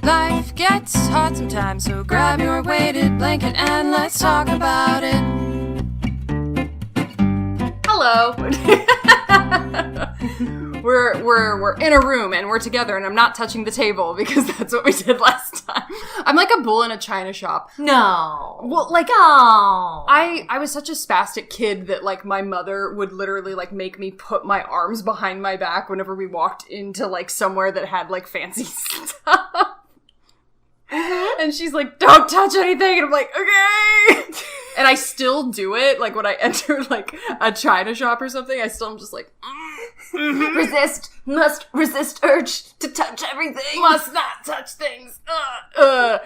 Life gets hard sometimes, so grab your weighted blanket and let's talk about it. Hello. We're in a room and we're together and I'm not touching the table because that's what we did last time. I'm like a bull in a china shop. No. Well, like, no. I was such a spastic kid that, like, my mother would literally, like, make me put my arms behind my back whenever we walked into, like, somewhere that had, like, fancy stuff. And she's like, don't touch anything. And I'm like, okay. And I still do it. Like, when I enter, like, a china shop or something, I still am just like, Must resist urge to touch everything. Must not touch things. Well,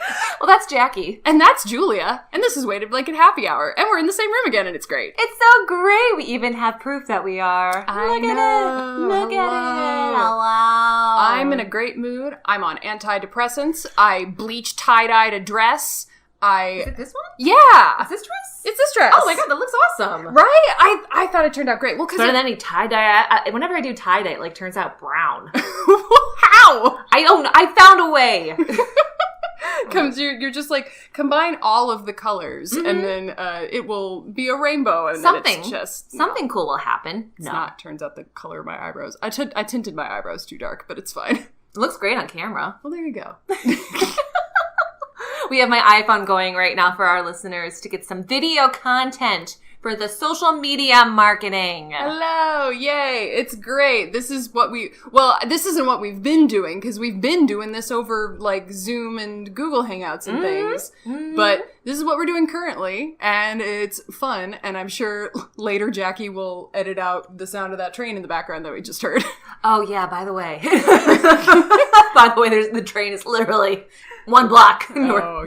that's Jackie. And that's Julia. And this is Weighted Blanket Happy Hour. And we're in the same room again, and it's great. It's so great. We even have proof that we are. Look at it. Look at it. Hello. I'm in a great mood. I'm on antidepressants. I bleached tie-dyed a dress. Is it this one? Yeah. Is this dress? It's this dress. Oh my god, that looks awesome. Right? I thought it turned out great. Well, because better than any tie-dye. Whenever I do tie-dye, it like turns out brown. How? I found a way. You're just like, combine all of the colors, and then it will be a rainbow, and then it's just... Something cool will happen. It's not. Turns out the color of my eyebrows. I tinted my eyebrows too dark, but it's fine. It looks great on camera. Well, there you go. We have my iPhone going right now for our listeners to get some video content for the social media marketing. Hello, yay, it's great. This isn't what we've been doing, because we've been doing this over, like, Zoom and Google Hangouts and things, but this is what we're doing currently, and it's fun, and I'm sure later Jackie will edit out the sound of that train in the background that we just heard. Oh, yeah, by the way. The train is literally 1 block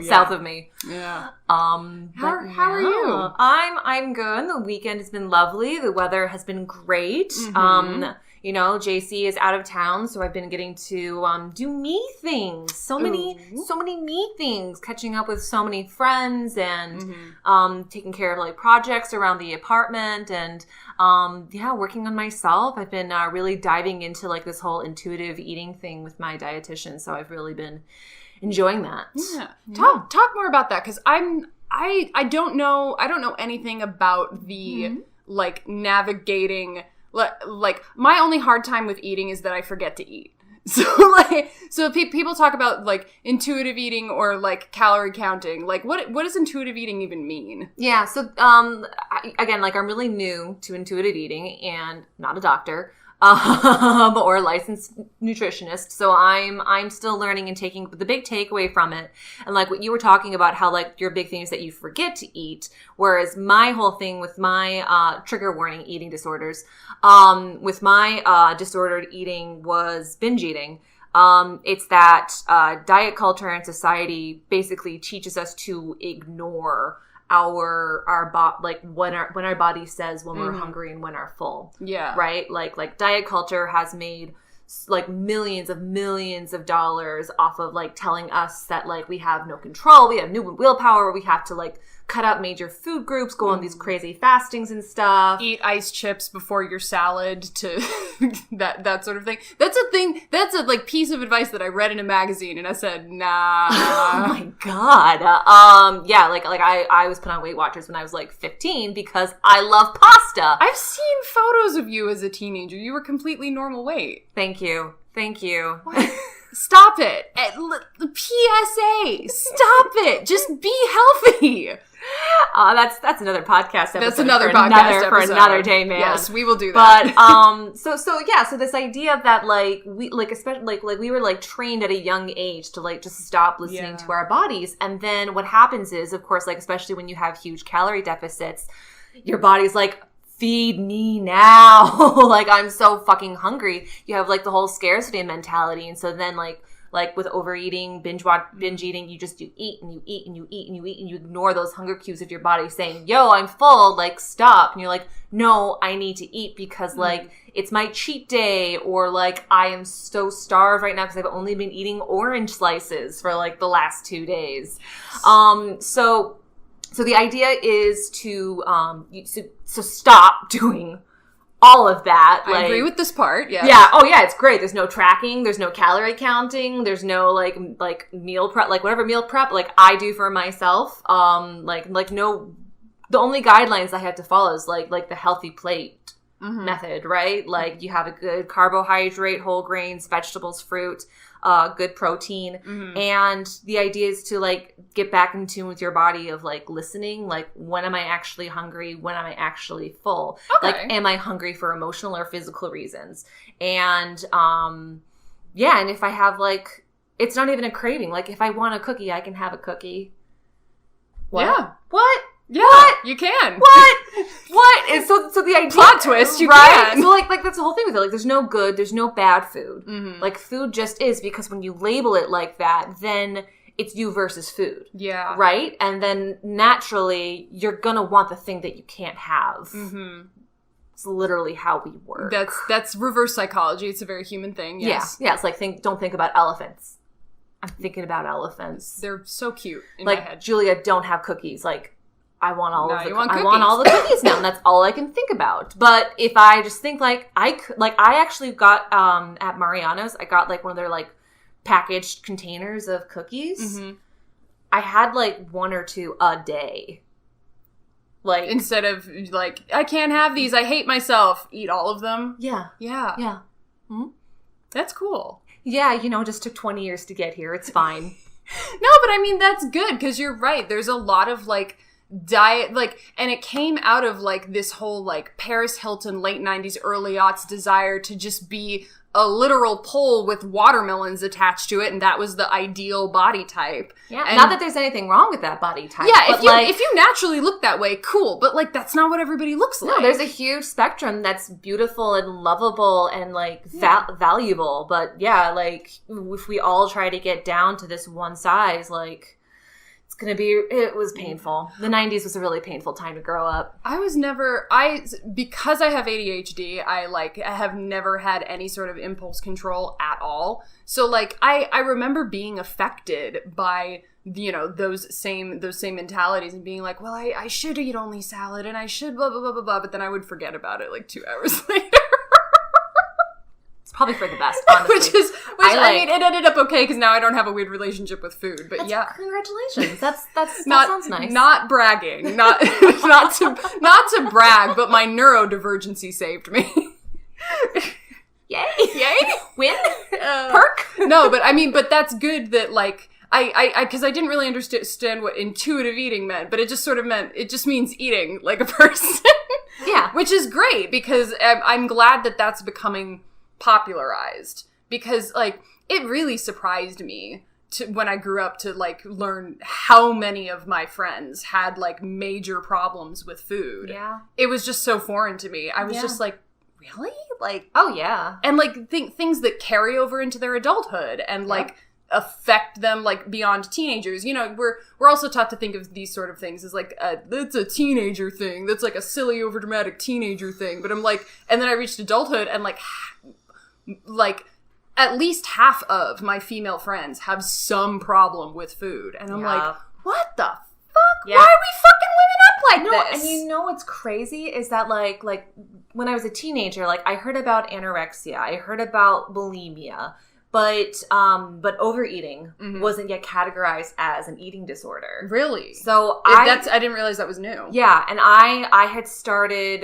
south of me. Yeah. How are you? I'm good. The weekend has been lovely. The weather has been great. JC is out of town, so I've been getting to do me things. So many me things. Catching up with so many friends and taking care of like projects around the apartment and working on myself. I've been really diving into like this whole intuitive eating thing with my dietitian, so I've really been enjoying that. Yeah. Talk more about that, because I don't know anything about the like navigating, like my only hard time with eating is that I forget to eat. So people talk about like intuitive eating or like calorie counting. Like what does intuitive eating even mean? Yeah. So again, like I'm really new to intuitive eating and not a doctor. Or a licensed nutritionist. So I'm still learning and taking the big takeaway from it. And like what you were talking about, how like your big thing is that you forget to eat. Whereas my whole thing with my, trigger warning eating disorders, with my, disordered eating was binge eating. It's that, diet culture and society basically teaches us to ignore when our body says when we're hungry and when we're full. Yeah. Right? Like diet culture has made like millions of dollars off of like telling us that like we have no control, we have no willpower, we have to like cut out major food groups, go on these crazy fastings and stuff. Eat ice chips before your salad to that sort of thing. That's a like piece of advice that I read in a magazine and I said, nah. Oh my God. I was put on Weight Watchers when I was like 15 because I love pasta. I've seen photos of you as a teenager. You were completely normal weight. Thank you. What? Stop it. The PSA. Stop it. Just be healthy. That's another podcast episode. That's another podcast episode. For another day, man. Yes, we will do that. But so this idea that like we like especially like we were like trained at a young age to like just stop listening to our bodies, and then what happens is, of course, like especially when you have huge calorie deficits, your body's like, feed me now. Like I'm so fucking hungry. You have like the whole scarcity mentality, and so then like with overeating, binge eating, you just eat and you eat and you eat and you eat and you ignore those hunger cues of your body saying, yo, I'm full, like stop. And you're like, no, I need to eat because like it's my cheat day, or like I am so starved right now because I've only been eating orange slices for like the last 2 days. So the idea is to stop doing all of that. I agree with this part, yeah. Yeah, oh yeah, it's great. There's no tracking, there's no calorie counting, there's no, like meal prep, like whatever meal prep, like I do for myself, no, the only guidelines I have to follow is like the healthy plate method, right? Like you have a good carbohydrate, whole grains, vegetables, fruit, good protein. And the idea is to like get back in tune with your body of like listening, like when am I actually hungry? When am I actually full? Okay. Like, am I hungry for emotional or physical reasons? And, yeah. And if I have like, it's not even a craving. Like if I want a cookie, I can have a cookie. What? Yeah. What? Yeah, what? you can. What? And so the idea, plot twist, you right? can. So like that's the whole thing with it. Like there's no good, there's no bad food. Like food just is, because when you label it like that, then it's you versus food. Yeah. Right? And then naturally you're gonna want the thing that you can't have. It's literally how we work. That's reverse psychology. It's a very human thing. Yes. Yeah. It's like don't think about elephants. I'm thinking about elephants. They're so cute in like, my head. Julia, don't have cookies. Like, I want all you want cookies. I want all the cookies now, and that's all I can think about. But if I just think like I actually got at Mariano's, I got like one of their like packaged containers of cookies. I had like one or two a day. Like instead of like, I can't have these, I hate myself, eat all of them. Yeah. That's cool. Yeah, just took 20 years to get here. It's fine. No, but I mean that's good, because you're right. There's a lot of like diet, like, and it came out of like this whole like Paris Hilton late 90s early aughts desire to just be a literal pole with watermelons attached to it, and that was the ideal body type. Yeah, and not that there's anything wrong with that body type. Yeah, if you naturally look that way, cool, but like that's not what everybody looks like. No, there's a huge spectrum that's beautiful and lovable and like valuable, but yeah, like if we all try to get down to this one size, like it was painful. The 90s was a really painful time to grow up. Because I have ADHD, I have never had any sort of impulse control at all. So like, I remember being affected by, those same mentalities and being like, well, I should eat only salad and I should blah, blah, blah, blah, blah, but then I would forget about it like 2 hours later. Probably for the best, honestly. I mean, it ended up okay because now I don't have a weird relationship with food. But yeah, congratulations. That sounds nice. Not bragging, not to brag, but my neurodivergency saved me. Yay! Win, perk. No, but that's good that like. Because I didn't really understand what intuitive eating meant, but it just sort of it just means eating like a person. Yeah. Which is great, because I'm glad that that's becoming popularized, because like it really surprised me when I grew up to like learn how many of my friends had like major problems with food. Yeah. It was just so foreign to me. I was just like, really? Like, oh yeah. And like things that carry over into their adulthood and like affect them like beyond teenagers. We're also taught to think of these sort of things as like that's a teenager thing. That's like a silly overdramatic teenager thing. But I'm like, and then I reached adulthood and like at least half of my female friends have some problem with food. And I'm like, what the fuck? Yeah. Why are we fucking women up like this? And what's crazy is that like when I was a teenager, like I heard about anorexia, I heard about bulimia, but overeating wasn't yet categorized as an eating disorder. Really? So I didn't realize that was new. Yeah, and I had started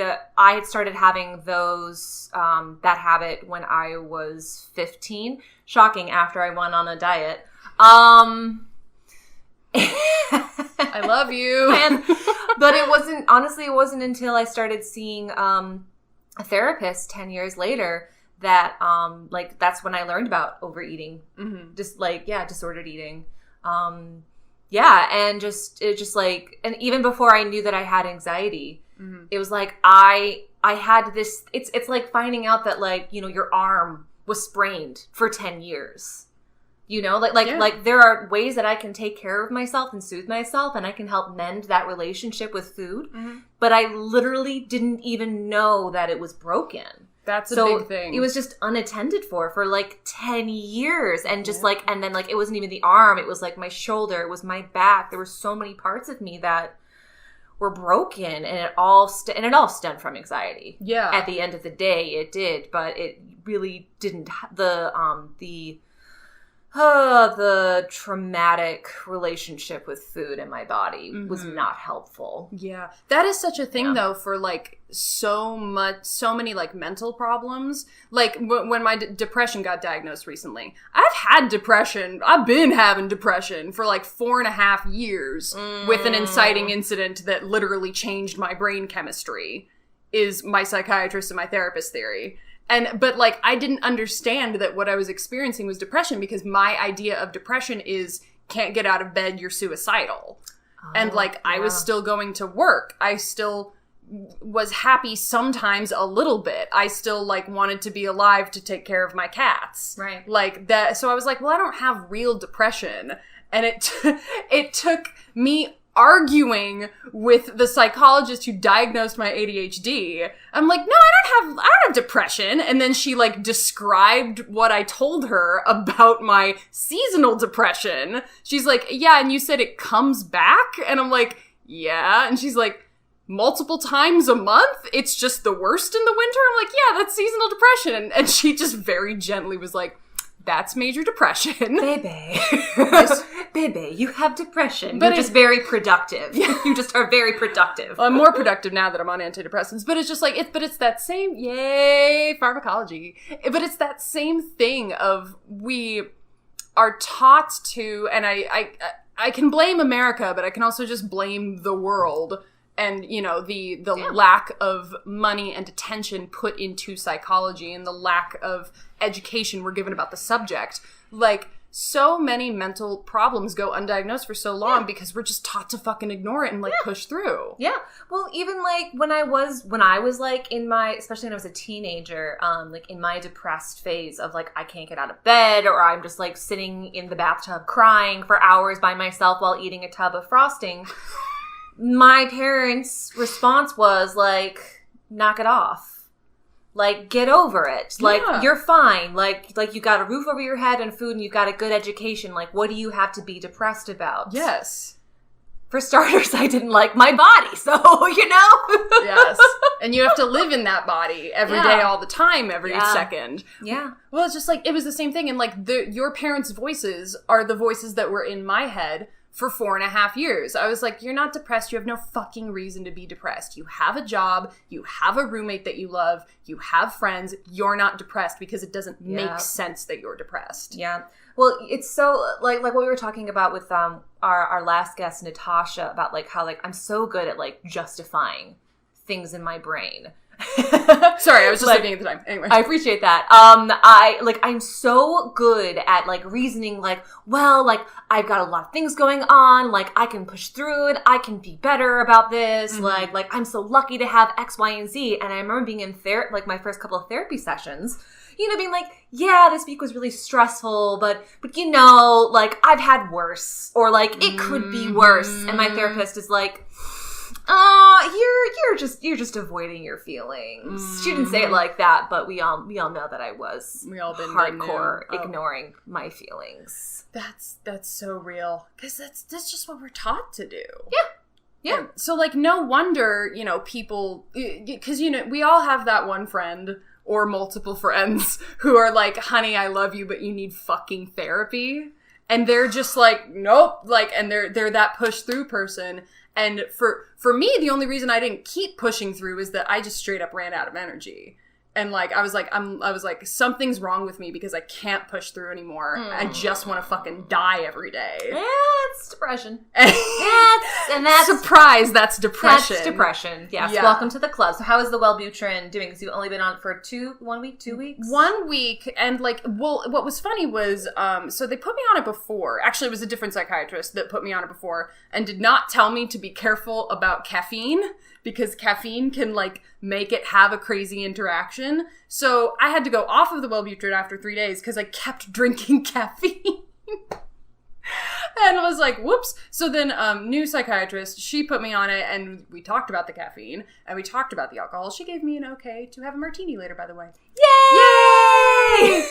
having those that habit when I was 15. Shocking, after I went on a diet. I love you. But it wasn't until I started seeing a therapist 10 years later that that's when I learned about overeating. Just disordered eating. And and even before I knew that I had anxiety, it was like I had this, it's like finding out that like, your arm was sprained for 10 years. Like there are ways that I can take care of myself and soothe myself, and I can help mend that relationship with food. But I literally didn't even know that it was broken. That's a big thing. It was just unattended for like 10 years. And just and then like, it wasn't even the arm. It was like my shoulder. It was my back. There were so many parts of me that were broken, and it all stemmed from anxiety. Yeah. At the end of the day, it did, but it really didn't. The traumatic relationship with food in my body was not helpful. Yeah. That is such a thing, though, for, like, so many, like, mental problems. Like, when my depression got diagnosed recently, I've had depression. I've been having depression for, like, 4.5 years with an inciting incident that literally changed my brain chemistry, is my psychiatrist and my therapist theory. But, like, I didn't understand that what I was experiencing was depression, because my idea of depression is can't get out of bed, you're suicidal. And, like, I was still going to work. I still was happy sometimes a little bit. I still, like, wanted to be alive to take care of my cats. Right. Like, that. So I was like, well, I don't have real depression. And it took me arguing with the psychologist who diagnosed my ADHD. I'm like, no, I don't have depression. And then she, like, described what I told her about my seasonal depression. She's like, yeah, and you said it comes back? And I'm like, yeah. And she's like, multiple times a month? It's just the worst in the winter? I'm like, yeah, that's seasonal depression. And she just very gently was like, that's major depression. Baby, you have depression. But you're just very productive. You just are very productive. I'm more productive now that I'm on antidepressants. But it's just like, it's that same, yay, pharmacology. But it's that same thing of we are taught to, and I can blame America, but I can also just blame the world. And, you know, the lack of money and attention put into psychology and the lack of education we're given about the subject. Like, so many mental problems go undiagnosed for so long because we're just taught to fucking ignore it and, like, push through. Yeah. Well, even, like, when I was, like, in my, especially when I was a teenager, like, in my depressed phase of, like, I can't get out of bed, or I'm just, like, sitting in the bathtub crying for hours by myself while eating a tub of frosting... My parents' response was, like, knock it off. Like, get over it. Like, you're fine. Like you got a roof over your head and food and you've got a good education. Like, what do you have to be depressed about? Yes. For starters, I didn't like my body, so, you know? Yes. And you have to live in that body every day, all the time, every second. Yeah. Well, it's just like, it was the same thing. And, like, your parents' voices are the voices that were in my head for 4.5 years. I was like, you're not depressed. You have no fucking reason to be depressed. You have a job. You have a roommate that you love. You have friends. You're not depressed because it doesn't make sense that you're depressed. Yeah. Well, it's so, like what we were talking about with our last guest, Natasha, about, like, how, like, I'm so good at, like, justifying things in my brain. Sorry, I was just looking at the time. Anyway. I appreciate that. I'm so good at, like, reasoning, like, well, like, I've got a lot of things going on, like, I can push through it, I can be better about this, like, I'm so lucky to have X, Y, and Z, and I remember being in my first couple of therapy sessions, you know, being like, yeah, this week was really stressful, but you know, like, I've had worse, or, like, it could be worse, and my therapist is like, you're just avoiding your feelings. She didn't say it like that, but we all know that I was hardcore ignoring my feelings. That's so real, because that's just what we're taught to do. Yeah. And so, like, no wonder, you know, people, because, you know, we all have that one friend or multiple friends who are like, honey, I love you, but you need fucking therapy. And they're just like, nope, like, and they're that push through person. And for me, the only reason I didn't keep pushing through is that I just straight up ran out of energy. And, like, I was like, something's wrong with me because I can't push through anymore. I just want to fucking die every day. Yeah, it's depression. And that's surprise, that's depression. That's depression. Yes. Yeah. Welcome to the club. So how is the Wellbutrin doing? Because you've only been on for 1 week, 2 weeks? 1 week. And, like, well, what was funny was, so they put me on it before. Actually, it was a different psychiatrist that put me on it before and did not tell me to be careful about caffeine, because caffeine can, like, make it have a crazy interaction. So I had to go off of the Wellbutrin after 3 days because I kept drinking caffeine. And I was like, whoops. So then new psychiatrist, she put me on it, and we talked about the caffeine, and we talked about the alcohol. She gave me an okay to have a martini later, by the way. Yay!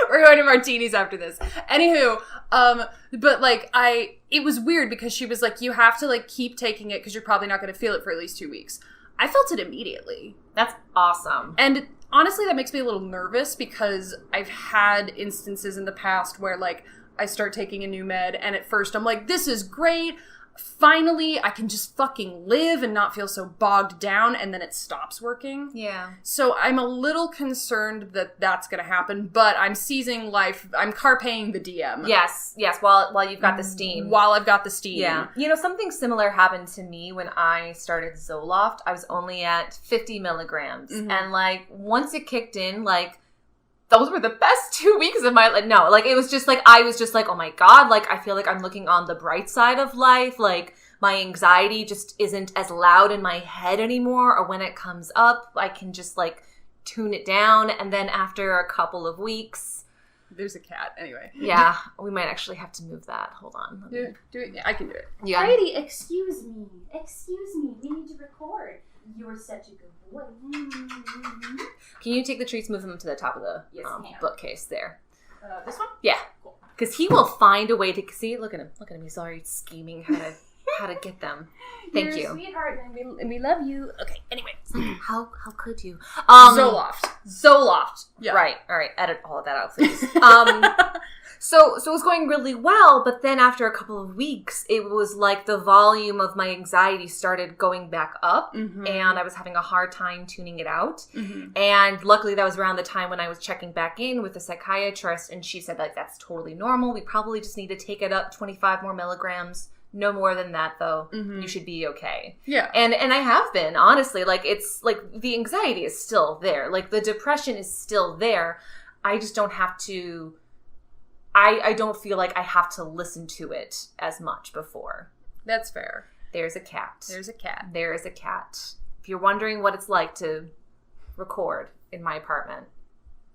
We're going going to martinis after this. Anywho, but like it was weird because she was like, you have to like keep taking it because you're probably not going to feel it for at least 2 weeks. I felt it immediately. That's awesome. And honestly, that makes me a little nervous because I've had instances in the past where like I start taking a new med and at first I'm like, this is great. Finally, I can just fucking live and not feel so bogged down, and then it stops working. Yeah. So I'm a little concerned that that's going to happen, but I'm seizing life. I'm carpeing the DM. Yes, while you've got the steam. While I've got the steam. Yeah. You know, something similar happened to me when I started Zoloft. I was only at 50 milligrams. Mm-hmm. And, like, once it kicked in, like, those were the best 2 weeks of my life. No, like, it was just like, I was just like, oh my God, like, I feel like I'm looking on the bright side of life. Like, my anxiety just isn't as loud in my head anymore. Or when it comes up, I can just, like, tune it down. And then after a couple of weeks. There's a cat, anyway. Yeah, we might actually have to move that. Hold on. Do it. Yeah, I can do it. Yeah. Brady, excuse me. We need to record. You're such a good boy. Can you take the treats, move them to the top of the bookcase there? This one? Yeah. Cool. Because he will find a way to see. Look at him. He's already scheming how to get them. Thank You're you. a sweetheart, and we love you. Okay. Anyway, how could you? Zoloft. Yeah. Right. All right. Edit all of that out, please. So it was going really well, but then after a couple of weeks, it was like the volume of my anxiety started going back up, and I was having a hard time tuning it out. Mm-hmm. And luckily, that was around the time when I was checking back in with the psychiatrist, and she said, like, that's totally normal. We probably just need to take it up 25 more milligrams. No more than that, though. Mm-hmm. You should be okay. Yeah. And I have been, honestly. Like, it's, like, the anxiety is still there. Like, the depression is still there. I just don't have to... I don't feel like I have to listen to it as much before. That's fair. There's a cat. There is a cat. If you're wondering what it's like to record in my apartment,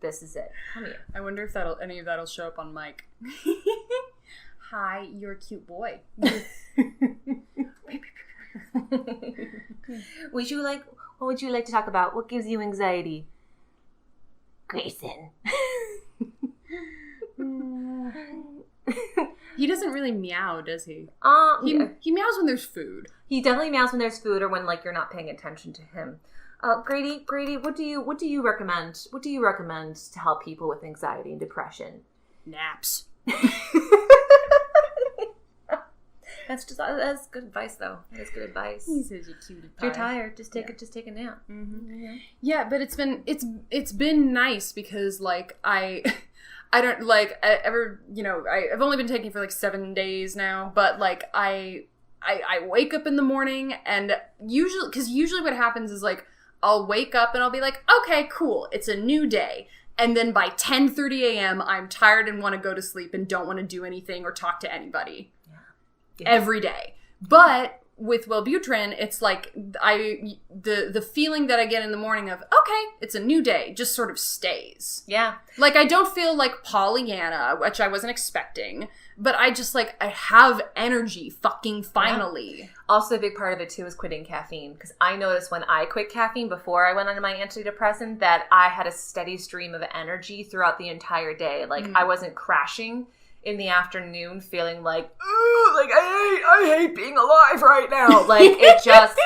this is it. Come here. I wonder if any of that'll show up on mic. Hi, you're a cute boy. What would you like to talk about? What gives you anxiety? Grayson. He doesn't really meow, does he? He meows when there's food. He definitely meows when there's food or when, like, you're not paying attention to him. Grady, what do you recommend? What do you recommend to help people with anxiety and depression? Naps. That's good advice, though. That's good advice. He's such a cutie pie. If you're tired, just take a nap. Mm-hmm. Yeah, but it's been nice because, like, I don't, like, I've only been taking it for, like, 7 days now, but, like, I wake up in the morning and usually what happens is, like, I'll wake up and I'll be like, okay, cool, it's a new day. And then by 10:30 a.m., I'm tired and want to go to sleep and don't want to do anything or talk to anybody. Yeah. Every day. But with Wellbutrin, it's like the feeling that I get in the morning of, okay, it's a new day, just sort of stays. Yeah. Like, I don't feel like Pollyanna, which I wasn't expecting, but I just, like, I have energy fucking finally. Yeah. Also, a big part of it, too, is quitting caffeine. Because I noticed when I quit caffeine before I went on my antidepressant that I had a steady stream of energy throughout the entire day. Like, I wasn't crashing in the afternoon feeling like, ooh, like, I hate being alive right now. Like, it just,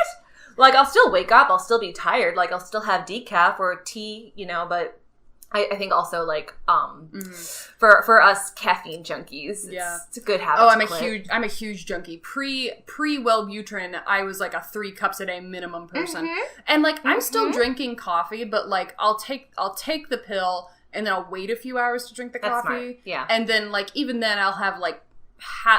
like, I'll still wake up, I'll still be tired, like, I'll still have decaf or tea, but I think also, like, for us caffeine junkies, it's a good habit. Oh, I'm a huge junkie. Pre Wellbutrin, I was like a 3 cups a day minimum person. And, like, I'm still drinking coffee, but, like, I'll take the pill and then I'll wait a few hours to drink the coffee. Smart. Yeah. And then, like, even then I'll have, like,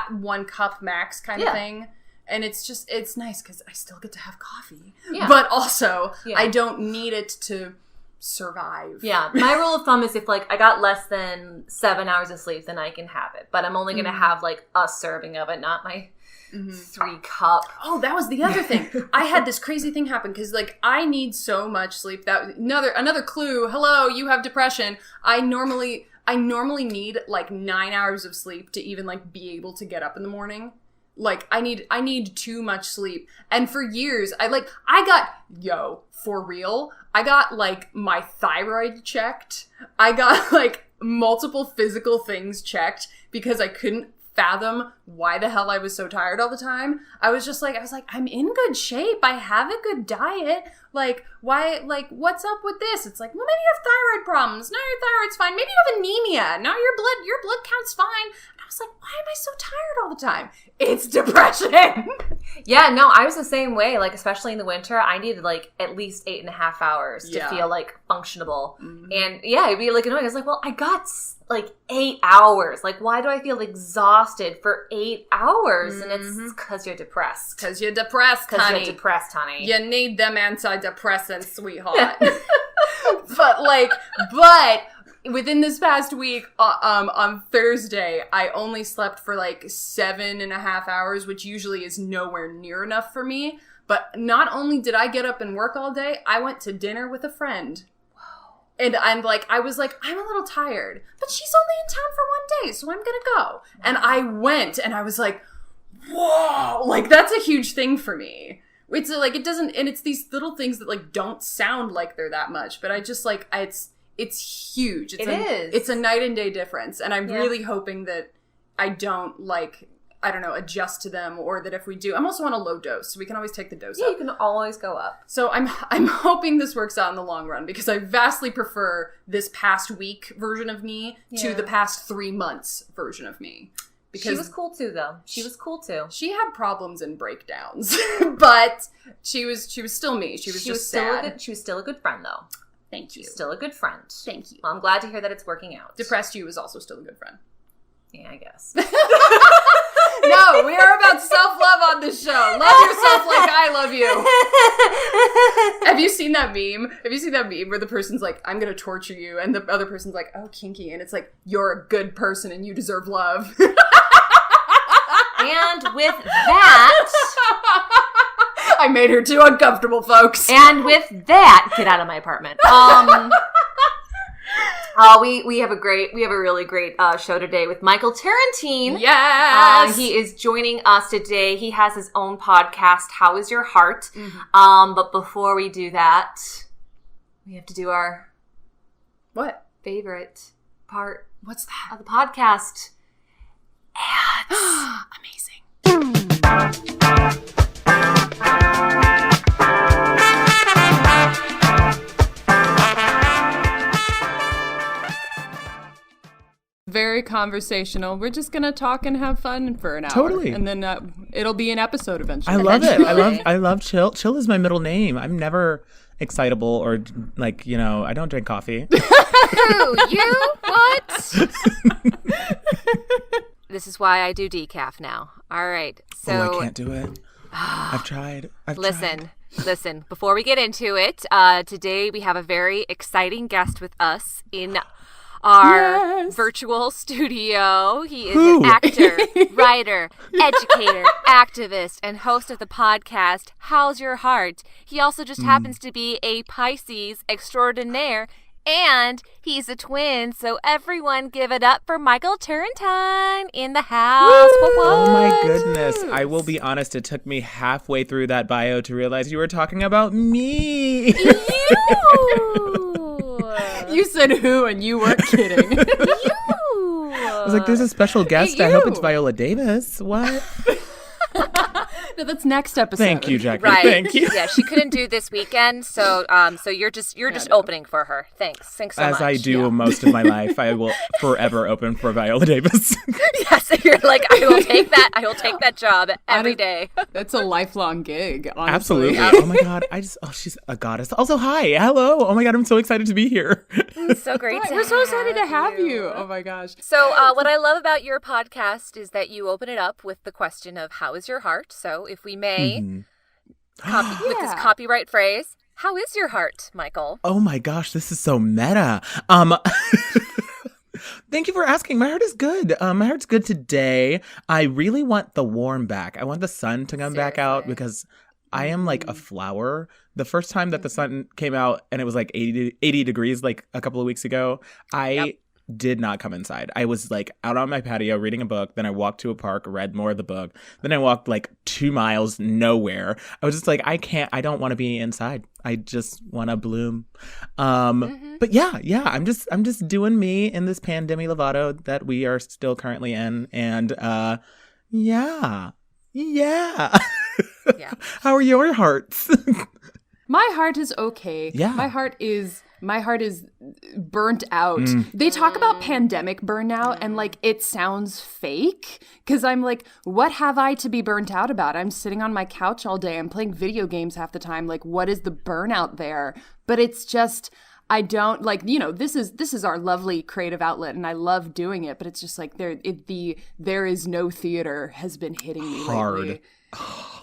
1 cup max kind of thing. And it's nice because I still get to have coffee. Yeah. But also, I don't need it to survive. Yeah. My rule of thumb is if, like, I got less than 7 hours of sleep, then I can have it. But I'm only going to have, like, a serving of it, not my 3 cup. Oh, that was the other thing. I had this crazy thing happen because, like, I need so much sleep. That another clue. Hello, you have depression. I normally need, like, 9 hours of sleep to even, like, be able to get up in the morning. Like, I need too much sleep. And for years, I got, like, my thyroid checked. I got, like, multiple physical things checked because I couldn't fathom why the hell I was so tired all the time. I was like, I'm in good shape. I have a good diet. Like, why, like, what's up with this? It's like, well, maybe you have thyroid problems. No, your thyroid's fine. Maybe you have anemia. No, your blood count's fine. And I was like, why am I so tired all the time? It's depression. Yeah, no, I was the same way. Like, especially in the winter, I needed like at least 8.5 hours to feel like functionable. Mm-hmm. And yeah, it'd be like annoying. I was like, well, I got like 8 hours. Like, why do I feel exhausted for 8 hours? And it's because you're depressed. Because you're depressed, honey. You're depressed, honey. You need them antidepressants, sweetheart. but within this past week, on Thursday, I only slept for like 7.5 hours, which usually is nowhere near enough for me. But not only did I get up and work all day, I went to dinner with a friend. And I was like, I'm a little tired, but she's only in town for one day, so I'm going to go. And I went, and I was like, whoa, like, that's a huge thing for me. It's like, it doesn't, and it's these little things that like don't sound like they're that much, but I just like, it's huge. It's a night and day difference. And I'm really hoping that I don't like, I don't know, adjust to them, or that if we do, I'm also on a low dose, so we can always take the dose up. Yeah, you can always go up. So I'm hoping this works out in the long run, because I vastly prefer this past week version of me to the past 3 months version of me. Because she was cool too, though. She was cool too. She had problems and breakdowns, but she was still me. She was just sad. She was still a good friend, though. Thank you. She's still a good friend. Thank you. Well, I'm glad to hear that it's working out. Depressed you is also still a good friend. Yeah, I guess. No, we are about self-love on this show. Love yourself like I love you. Have you seen that meme? Where the person's like, I'm going to torture you, and the other person's like, oh, kinky, and it's like, you're a good person and you deserve love. And with that... I made her too uncomfortable, folks. And with that, get out of my apartment. We have a really great show today with Micheal Turrentine. Yes! He is joining us today. He has his own podcast, How Is Your Heart? Mm-hmm. But before we do that, we have to do our... What? Favorite part. What's that? Of the podcast. Ads. Amazing. Very conversational. We're just gonna talk and have fun for an hour. Totally. And then it'll be an episode eventually. I love it. I love Chill. Chill is my middle name. I'm never excitable or like, I don't drink coffee. Who? You? What? This is why I do decaf now. All right. So I can't do it. I've tried. Listen. Before we get into it, today we have a very exciting guest with us in our virtual studio. He is an actor, writer, educator, activist, and host of the podcast, How's Your Heart? He also just happens to be a Pisces extraordinaire, and he's a twin, so everyone give it up for Micheal Turrentine in the house. Oh my goodness. I will be honest, it took me halfway through that bio to realize you were talking about me. You said who, and you weren't kidding. I was like, there's a special guest. I hope it's Viola Davis. What? No, that's next episode. Thank you, Jackie. Right. Thank you. Yeah, she couldn't do this weekend, so you're just opening for her. Thanks so much. As I do most of my life, I will forever open for Viola Davis. Yes, you're like, I will take that job every day. That's a lifelong gig, honestly. Absolutely. Oh my God. She's a goddess. Also, hi. Hello. Oh my God, I'm so excited to be here. So great. We're so excited to have you. Oh my gosh. So what I love about your podcast is that you open it up with the question of how is your heart? So if we may, with this copyright phrase, how is your heart, Micheal? Oh my gosh, this is so meta. Thank you for asking. My heart is good. My heart's good today. I really want the warm back. I want the sun to come back out because I am like a flower. The first time that the sun came out and it was like 80 degrees like a couple of weeks ago, I did not come inside. I was like out on my patio reading a book. Then I walked to a park, read more of the book. Then I walked like 2 miles nowhere. I was just like, I don't want to be inside. I just want to bloom. But yeah, I'm just doing me in this pandemic Lovato that we are still currently in. And yeah. Yeah. How are your hearts? My heart is okay. Yeah. My heart is burnt out. They talk about pandemic burnout and like it sounds fake because I'm like, what have I to be burnt out about? I'm sitting on my couch all day. I'm playing video games half the time. Like, what is the burnout there? But it's just, I don't like, you know, this is our lovely creative outlet and I love doing it, but it's just like there is no theater has been hitting me lately.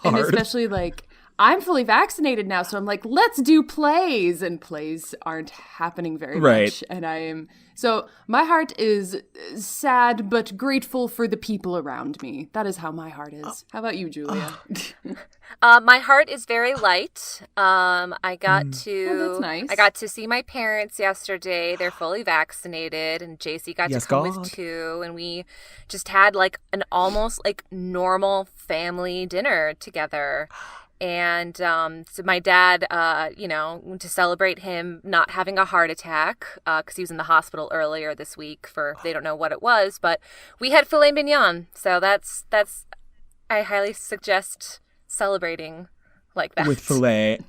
And especially like I'm fully vaccinated now, so I'm like, let's do plays, and plays aren't happening very much. And so my heart is sad but grateful for the people around me. That is how my heart is. How about you, Julia? My heart is very light. I got that's nice. I got to see my parents yesterday. They're fully vaccinated, and JC got to come with too. And we just had like an almost like normal family dinner together. And so my dad, to celebrate him not having a heart attack, because he was in the hospital earlier this week for, they don't know what it was, but we had filet mignon. So that's I highly suggest celebrating like that. With filet.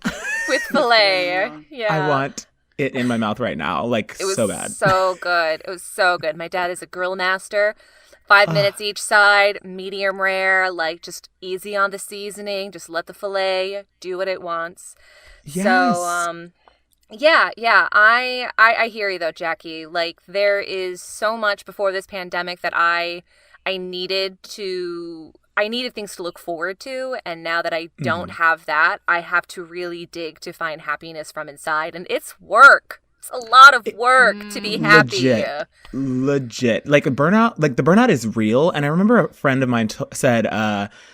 With filet. Yeah. I want it in my mouth right now. Like, it was so bad. So good. It was so good. My dad is a grill master. 5 minutes each side, medium rare, like just easy on the seasoning. Just let the filet do what it wants. Yes. So, yeah. I hear you though, Jackie. Like there is so much before this pandemic that I needed things to look forward to, and now that I don't have that, I have to really dig to find happiness from inside, and it's work. It's a lot of work to be happy. Legit. Like the burnout is real. And I remember a friend of mine said,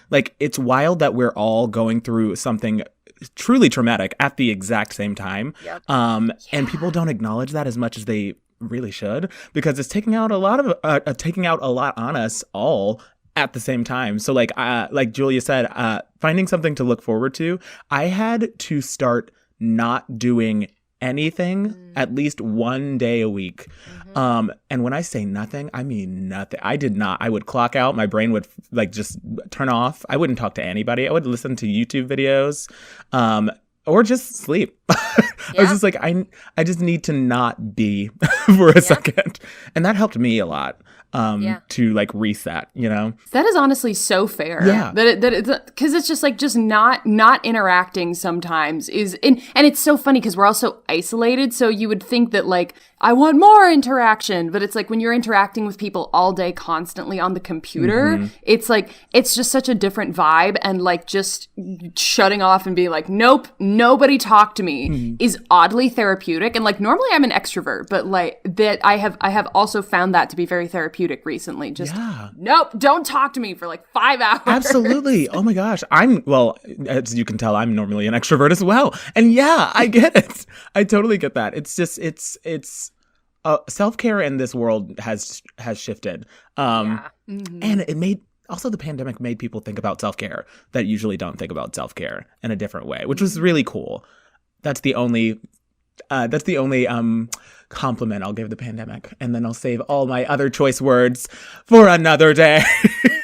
like, it's wild that we're all going through something truly traumatic at the exact same time. Yep. And people don't acknowledge that as much as they really should, because it's taking out a lot on us all at the same time. So like Julia said, finding something to look forward to, I had to start not doing anything at least 1 day a week. And when I say nothing, I mean nothing. I would clock out. My brain would like just turn off. I wouldn't talk to anybody. I would listen to YouTube videos, or just sleep. I was just like, I just need to not be for a second. And that helped me a lot. To like reset, you know? That is honestly so fair. Yeah. Because it's just like, just not interacting sometimes is, and it's so funny because we're all so isolated. So you would think that like, I want more interaction, but it's like when you're interacting with people all day constantly on the computer, it's like, it's just such a different vibe, and like just shutting off and being like, nope, nobody talk to me is oddly therapeutic. And like, normally I'm an extrovert, but like that I have also found that to be very therapeutic recently. Just, nope, don't talk to me for like 5 hours. Absolutely. Oh my gosh. As you can tell, I'm normally an extrovert as well. And yeah, I get it. I totally get that. It's just, it's self-care in this world has shifted. And the pandemic made people think about self-care that usually don't think about self-care in a different way, which was really cool. That's the only compliment I'll give the pandemic, and then I'll save all my other choice words for another day.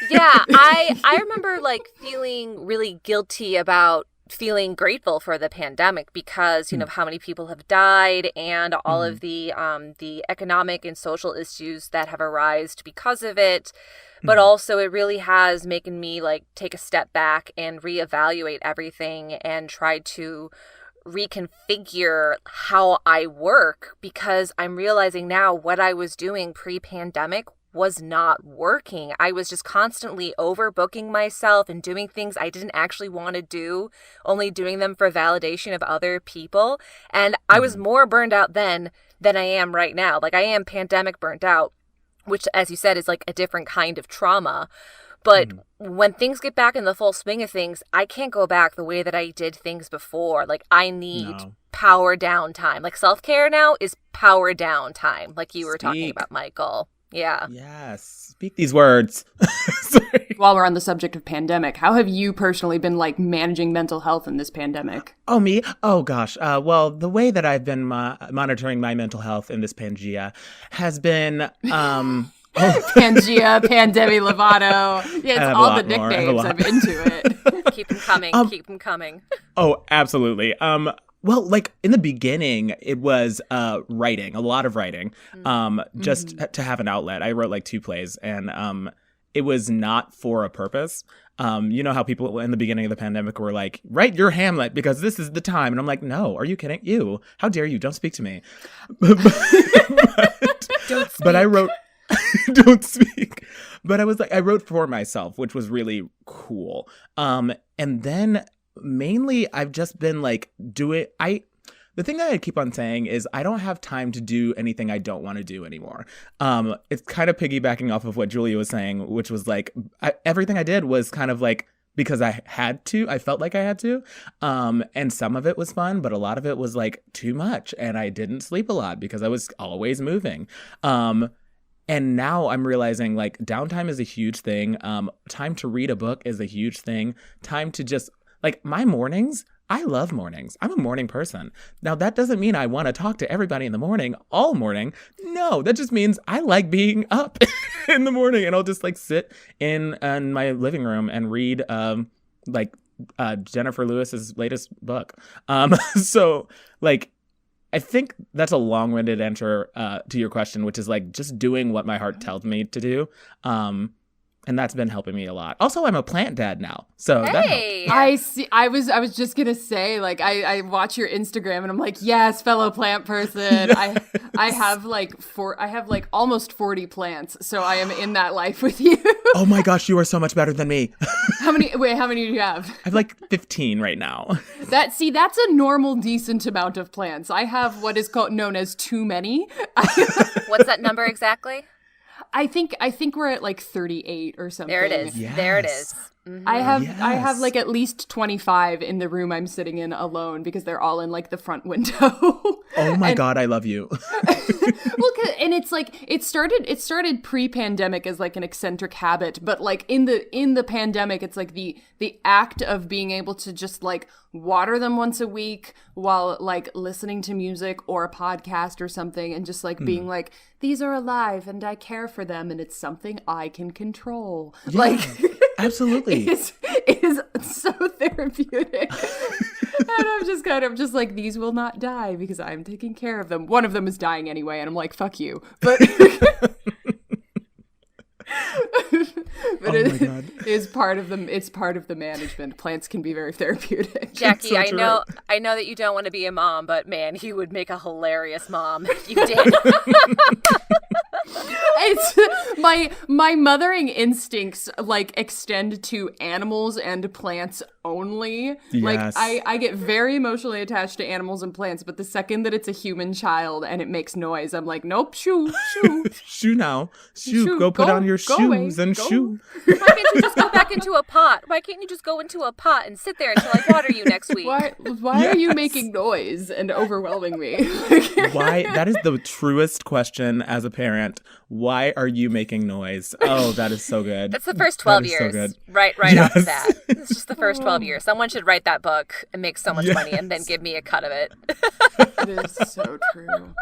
Yeah, I remember like feeling really guilty about feeling grateful for the pandemic because, you know, how many people have died and all of the economic and social issues that have arisen because of it. But also it really has made me like take a step back and reevaluate everything and try to reconfigure how I work, because I'm realizing now what I was doing pre-pandemic was not working. I was just constantly overbooking myself and doing things I didn't actually want to do, only doing them for validation of other people. And I was more burned out then than I am right now. Like I am pandemic burnt out, which, as you said, is like a different kind of trauma. But when things get back in the full swing of things, I can't go back the way that I did things before. Like, I need power down time. Like, self-care now is power down time, like you were talking about, Michael. Yeah. Yes. Speak these words. Sorry. While we're on the subject of pandemic, how have you personally been like managing mental health in this pandemic? Oh, me? Oh, gosh. Well, the way that I've been monitoring my mental health in this Pangea has been... Pangea, Pandemi Lovato. Yeah, it's all the nicknames. I'm into it. Keep them coming. Keep them coming. Oh, absolutely. Well, like in the beginning, it was writing, a lot of writing, just to have an outlet. I wrote like 2 plays, and it was not for a purpose. You know how people in the beginning of the pandemic were like, write your Hamlet because this is the time. And I'm like, no, are you kidding? You, how dare you? Don't speak to me. Don't speak. But I wrote... Don't speak. But I was like, I wrote for myself, which was really cool. And then mainly I've just been like the thing that I keep on saying is I don't have time to do anything I don't want to do anymore. It's kind of piggybacking off of what Julia was saying, which was like everything I did was kind of like because I had to. I felt like I had to. And some of it was fun, but a lot of it was like too much. And I didn't sleep a lot because I was always moving. And now I'm realizing like downtime is a huge thing. Time to read a book is a huge thing. Time to just like my mornings. I love mornings. I'm a morning person. Now that doesn't mean I want to talk to everybody in the morning all morning. No, that just means I like being up in the morning, and I'll just like sit in my living room and read Jennifer Lewis's latest book. So like. I think that's a long-winded answer to your question, which is like just doing what my heart tells me to do. And that's been helping me a lot. Also, I'm a plant dad now. So that helped. I see. I was just going to say, like, I watch your Instagram and I'm like, yes, fellow plant person. Yes. I have like almost 40 plants. So I am in that life with you. Oh my gosh, you are so much better than me. How many do you have? I have like 15 right now. That's a normal, decent amount of plants. I have what is known as too many. What's that number exactly? I think we're at like 38 or something. There it is. Yes. There it is. Mm-hmm. I have like at least 25 in the room I'm sitting in alone because they're all in like the front window. Oh my God, I love you. Well, and it's like it started pre-pandemic as like an eccentric habit, but like in the pandemic, it's like the act of being able to just like water them once a week while like listening to music or a podcast or something, and just like being like, these are alive and I care for them and it's something I can control. Yeah, like absolutely. It is so therapeutic. And I'm just kind of just like, these will not die because I'm taking care of them. One of them is dying anyway, and I'm like, fuck you. But it is part of the management. Plants can be very therapeutic. Jackie, so I know that you don't want to be a mom, but man, you would make a hilarious mom if you did. It's my mothering instincts like extend to animals and plants only. Yes. Like I get very emotionally attached to animals and plants, but the second that it's a human child and it makes noise, I'm like, nope, shoo. Shoo now. Shoo. Go put on your shoes and shoo. Why can't you just go back into a pot? Why can't you just go into a pot and sit there until I water you next week? Why are you making noise and overwhelming me? Why? That is the truest question as a parent. Why are you making noise? Oh, that is so good. That's the first 12 years. So good. Right off the bat. It's just the first 12 years. Someone should write that book and make so much money and then give me a cut of it. It is so true.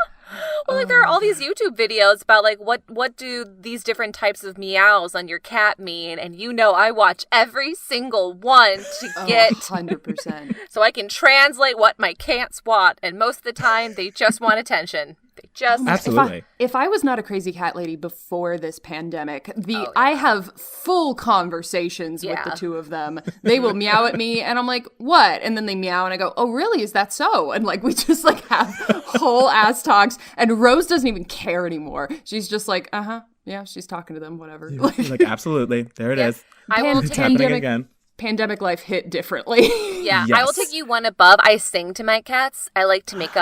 Well, like there are all these YouTube videos about like what do these different types of meows on your cat mean, and I watch every single one to get 100%. So I can translate what my cats want, and most of the time they just want attention. They just absolutely. If I was not a crazy cat lady before this pandemic, I have full conversations with the two of them. They will meow at me, and I'm like, "What?" And then they meow, and I go, "Oh, really? Is that so?" And like we just like have whole ass talks. And Rose doesn't even care anymore. She's just like, yeah, she's talking to them, whatever. Like absolutely, there it is. I will it's happening again. pandemic life hit differently. Yeah, Yes. I will take you one above. I sing to my cats. I like to make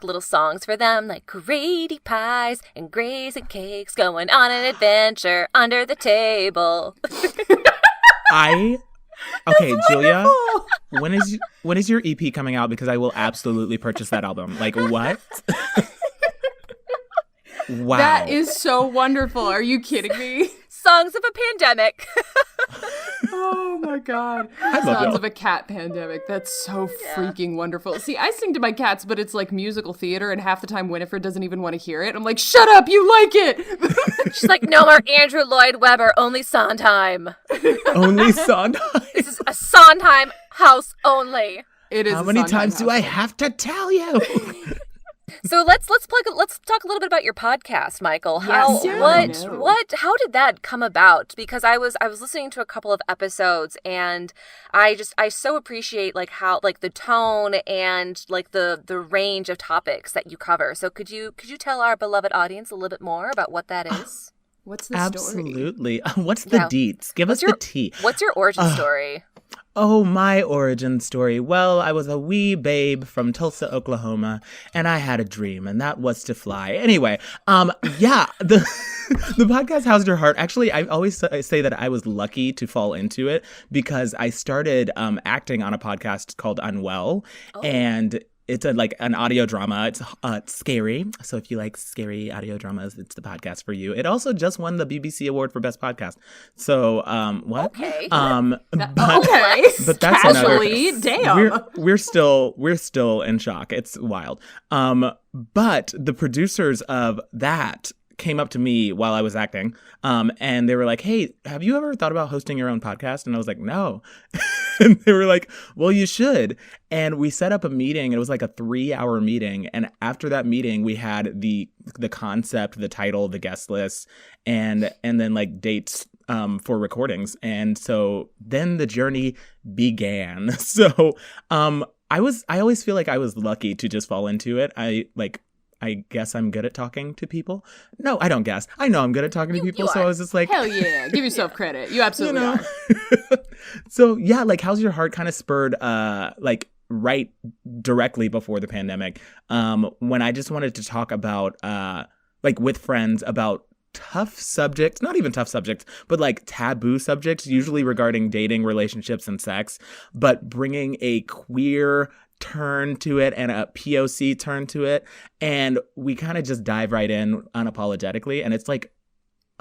little songs for them, like Grady pies and grays and cakes, going on an adventure under the table. Okay, Julia, when is your EP coming out? Because I will absolutely purchase that album. Like, what? Wow. That is so wonderful. Are you kidding me? Songs of a Pandemic. Oh my God. love Sounds y'all. of a Cat Pandemic. That's so freaking wonderful. See, I sing to my cats, but it's like musical theater, and half the time Winifred doesn't even want to hear it. I'm like, shut up, you like it. She's like, no more Andrew Lloyd Webber, only Sondheim. Only Sondheim. This is a Sondheim house only. It is. How a many Sondheim times do I household. have to tell you? So let's talk a little bit about your podcast, Michael. How Yes. how did that come about? Because I was listening to a couple of episodes, and I so appreciate like how like the tone and like the range of topics that you cover. So could you tell our beloved audience a little bit more about what that is? What's the story? Absolutely. What's the Yeah. deets? Give us the tea. What's your origin story? Oh, my origin story. Well, I was a wee babe from Tulsa, Oklahoma, and I had a dream, and that was to fly. Anyway, yeah, the podcast How's Your Heart? Actually, I always say that I was lucky to fall into it because I started acting on a podcast called Unwell, and it's an audio drama. It's scary. So if you like scary audio dramas, it's the podcast for you. It also just won the BBC Award for Best Podcast. So, what? Okay. Okay. But that's Casually, damn. We're still in shock. It's wild. But the producers of that came up to me while I was acting, and they were like, "Hey, have you ever thought about hosting your own podcast?" And I was like, "No." And they were like, "Well, you should." And we set up a meeting. It was like a 3-hour meeting. And after that meeting, we had the concept, the title, the guest list, and then like dates for recordings. And so then the journey began. So I always feel like I was lucky to just fall into it. I guess I'm good at talking to people. No, I don't guess. I know I'm good at talking to people. So I was just like, Hell yeah. Give yourself credit. You absolutely are. So yeah, like How's Your Heart kind of spurred like right directly before the pandemic, when I just wanted to talk about like with friends about tough subjects, not even tough subjects, but like taboo subjects, usually regarding dating, relationships, and sex, but bringing a queer turn to it and a POC turn to it. And we kind of just dive right in unapologetically. And it's like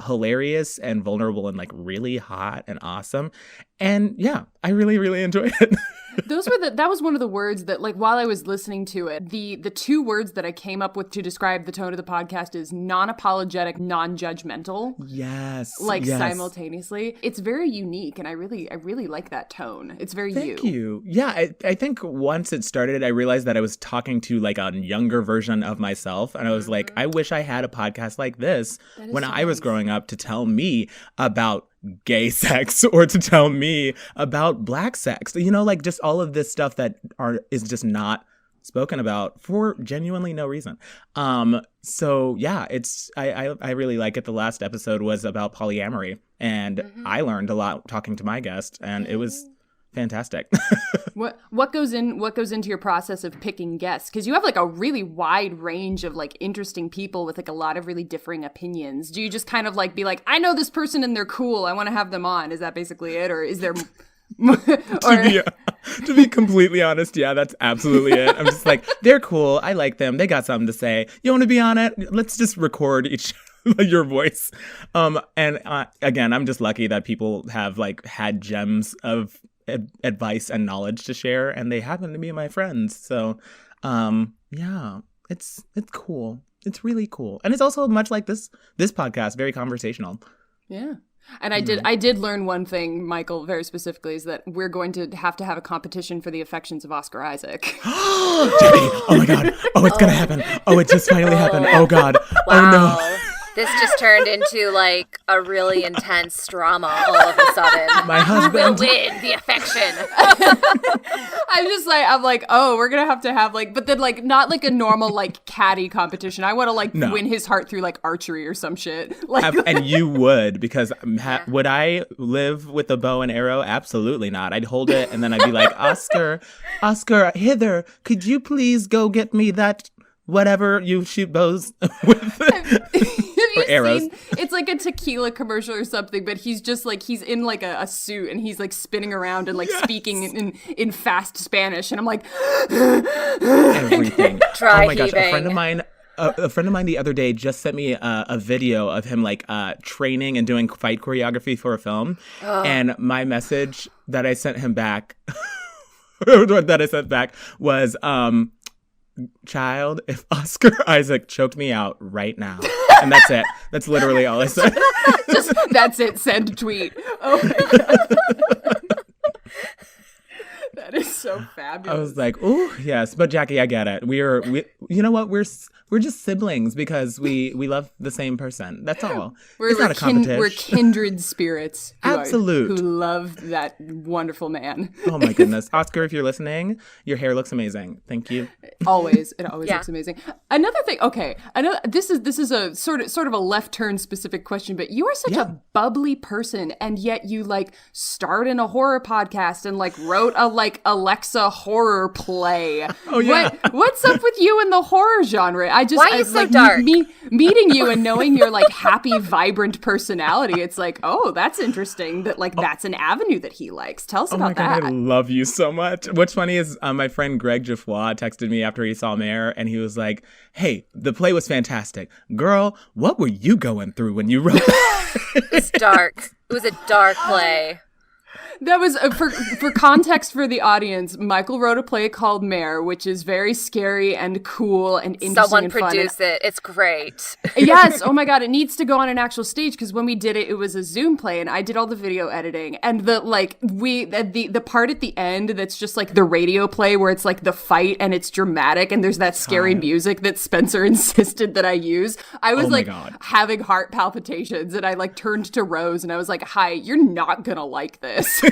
hilarious and vulnerable and like really hot and awesome. And yeah, I really, really enjoy it. That was one of the words that, like, while I was listening to it, the two words that I came up with to describe the tone of the podcast is non-apologetic, non-judgmental. Yes. Like yes. simultaneously. It's very unique, and I really like that tone. It's very Thank you. Yeah, I think once it started, I realized that I was talking to like a younger version of myself, and I was like, I wish I had a podcast like this when I was growing up to tell me about gay sex or to tell me about black sex, you know, like just all of this stuff that is just not spoken about for genuinely no reason. So yeah, I really like it. The last episode was about polyamory, and I learned a lot talking to my guest, and it was fantastic. What goes into your process of picking guests? Because you have like a really wide range of like interesting people with like a lot of really differing opinions. Do you just kind of like be like, I know this person and they're cool, I want to have them on? Is that basically it, or is there? To be completely honest, yeah, that's absolutely it. I'm just like, they're cool, I like them, they got something to say. You want to be on it? Let's just record your voice. And again, I'm just lucky that people have like had gems of advice and knowledge to share, and they happen to be my friends. So yeah, it's cool. It's really cool. And it's also much like this podcast, very conversational. Yeah. And I did learn one thing, Michael, very specifically, is that we're going to have a competition for the affections of Oscar Isaac. Jackie, oh my God. Oh, it's going to happen. Oh, it just finally happened. Oh God. Wow. Oh no. This just turned into like a really intense drama all of a sudden. My husband will win the affection. I'm like, oh, we're gonna have to have like, but then like not like a normal like catty competition. I want to like win his heart through like archery or some shit. Like, and you would, because would I live with a bow and arrow? Absolutely not. I'd hold it and then I'd be like, Oscar, hither, could you please go get me that whatever you shoot bows with? Or arrows. It's like a tequila commercial or something, but he's just like, he's in like a suit and he's like spinning around and like speaking in fast Spanish, and I'm like everything. Try oh my gosh, heaving. a friend of mine the other day just sent me a video of him like training and doing fight choreography for a film, and my message that I sent him back was child, if Oscar Isaac choked me out right now. And that's it. That's literally all I said. Just, that's it. Send a tweet. Oh my God. That is so fabulous. I was like, ooh, yes. But Jackie, I get it. We you know what? We're just siblings because we love the same person. That's all. It's not a competition. We're kindred spirits. Absolute. Who love that wonderful man. Oh my goodness. Oscar, if you're listening, your hair looks amazing. Thank you. Always. It always looks amazing. Another thing, okay. I know this is a sort of a left turn specific question, but you are such a bubbly person, and yet you like starred in a horror podcast and like wrote a like Alexa horror play. Oh yeah. What's up with you in the horror genre? Why are you so dark? Meeting you and knowing your like happy, vibrant personality, it's like, oh, that's interesting. That like that's an avenue that he likes. Tell us about that. I love you so much. What's funny is my friend Greg Geoffroy texted me after he saw Mare, and he was like, "Hey, the play was fantastic, girl. What were you going through when you wrote that?" It's dark. It was a dark play. That was, for context for the audience, Micheal wrote a play called Mare, which is very scary and cool and interesting. Someone and fun. produced it. It's great. Yes. Oh my God. It needs to go on an actual stage, because when we did it, it was a Zoom play and I did all the video editing. And the part at the end that's just like the radio play where it's like the fight and it's dramatic and there's that scary music that Spencer insisted that I use. I was having heart palpitations, and I like turned to Rose and I was like, hi, you're not gonna like this.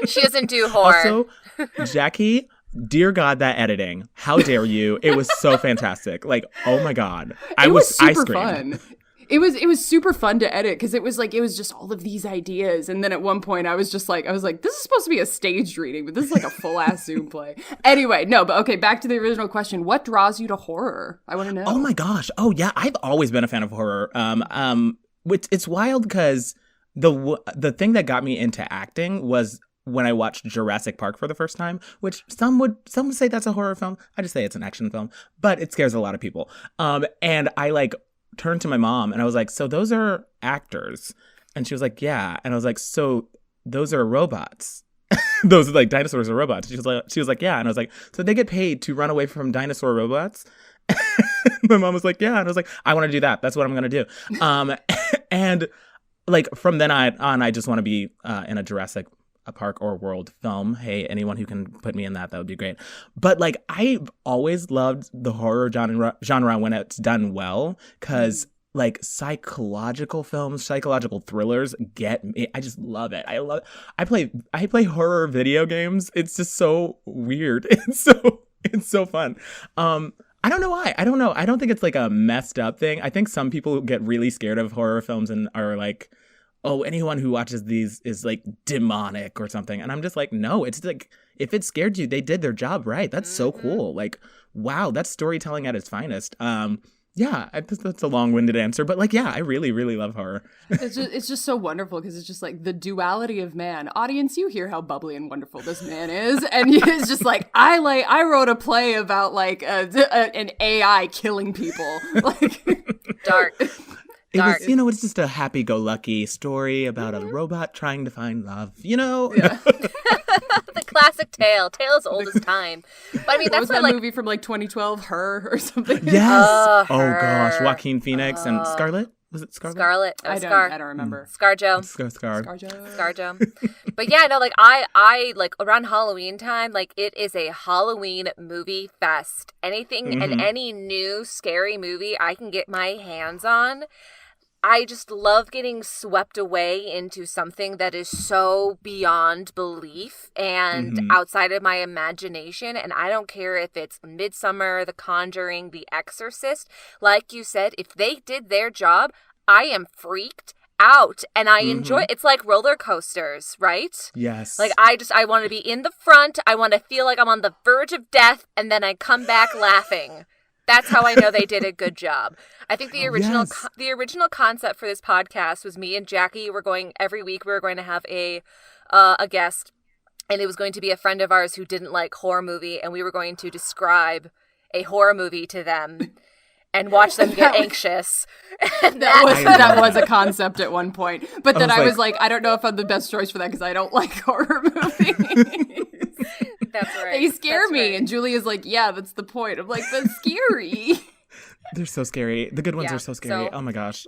She doesn't do horror. Also, Jackie, dear God, that editing. How dare you? It was so fantastic. Like, oh my God. I super fun. It was super fun to edit, because it was just all of these ideas. And then at one point I was like, this is supposed to be a staged reading, but this is like a full ass Zoom play. Anyway, no, but okay, back to the original question. What draws you to horror? I want to know. Oh my gosh. Oh yeah. I've always been a fan of horror. It's wild because the thing that got me into acting was when I watched Jurassic Park for the first time, which some would say that's a horror film. I just say it's an action film, but it scares a lot of people. And I like turned to my mom and I was like, so those are actors? And she was like, yeah. And I was like, so those are robots? Those are like dinosaurs or robots? She was like, yeah. And I was like, so they get paid to run away from dinosaur robots? My mom was like, yeah. And I was like, I want to do that. That's what I'm going to do. And like from then on, I just want to be in a Jurassic Park or World film. Hey, anyone who can put me in that would be great. But like, I've always loved the horror genre when it's done well, because like psychological films, psychological thrillers get me. I just love it. I play horror video games. It's just so weird. It's so fun. I don't know why. I don't know. I don't think it's like a messed up thing. I think some people get really scared of horror films and are like, oh, anyone who watches these is like demonic or something. And I'm just like, no, it's like, if it scared you, they did their job right. That's so cool. Like, wow, that's storytelling at its finest. Yeah, that's a long-winded answer, but like, yeah, I really, really love horror. It's just so wonderful, because it's just like the duality of man. Audience, you hear how bubbly and wonderful this man is, and it's just like I wrote a play about like an AI killing people, like dark. Was, it's just a happy-go-lucky story about a robot trying to find love, Yeah. The classic tale as old as time. But I mean, that's that like movie from like 2012, Her or something. Yes. Her. Oh gosh, Joaquin Phoenix and Scarlett. Was it Scarlet? Scarlet. I don't remember. ScarJo. ScarJo. But yeah, no, like I like around Halloween time, like it is a Halloween movie fest. Anything and any new scary movie I can get my hands on. I just love getting swept away into something that is so beyond belief and outside of my imagination. And I don't care if it's Midsummer, The Conjuring, The Exorcist. Like you said, if they did their job, I am freaked out and I enjoy it. It's like roller coasters, right? Yes. Like I want to be in the front. I want to feel like I'm on the verge of death and then I come back laughing. That's how I know they did a good job. I think the original concept for this podcast was me and Jackie were going every week. We were going to have a guest, and it was going to be a friend of ours who didn't like horror movie, and we were going to describe a horror movie to them and watch them get anxious. That was a concept at one point, but then I was like, I don't know if I'm the best choice for that because I don't like horror movies. That's right. They scare me. Right. And Julia's like, yeah, that's the point. I'm like, that's scary. They're so scary. The good ones are so scary. Oh my gosh.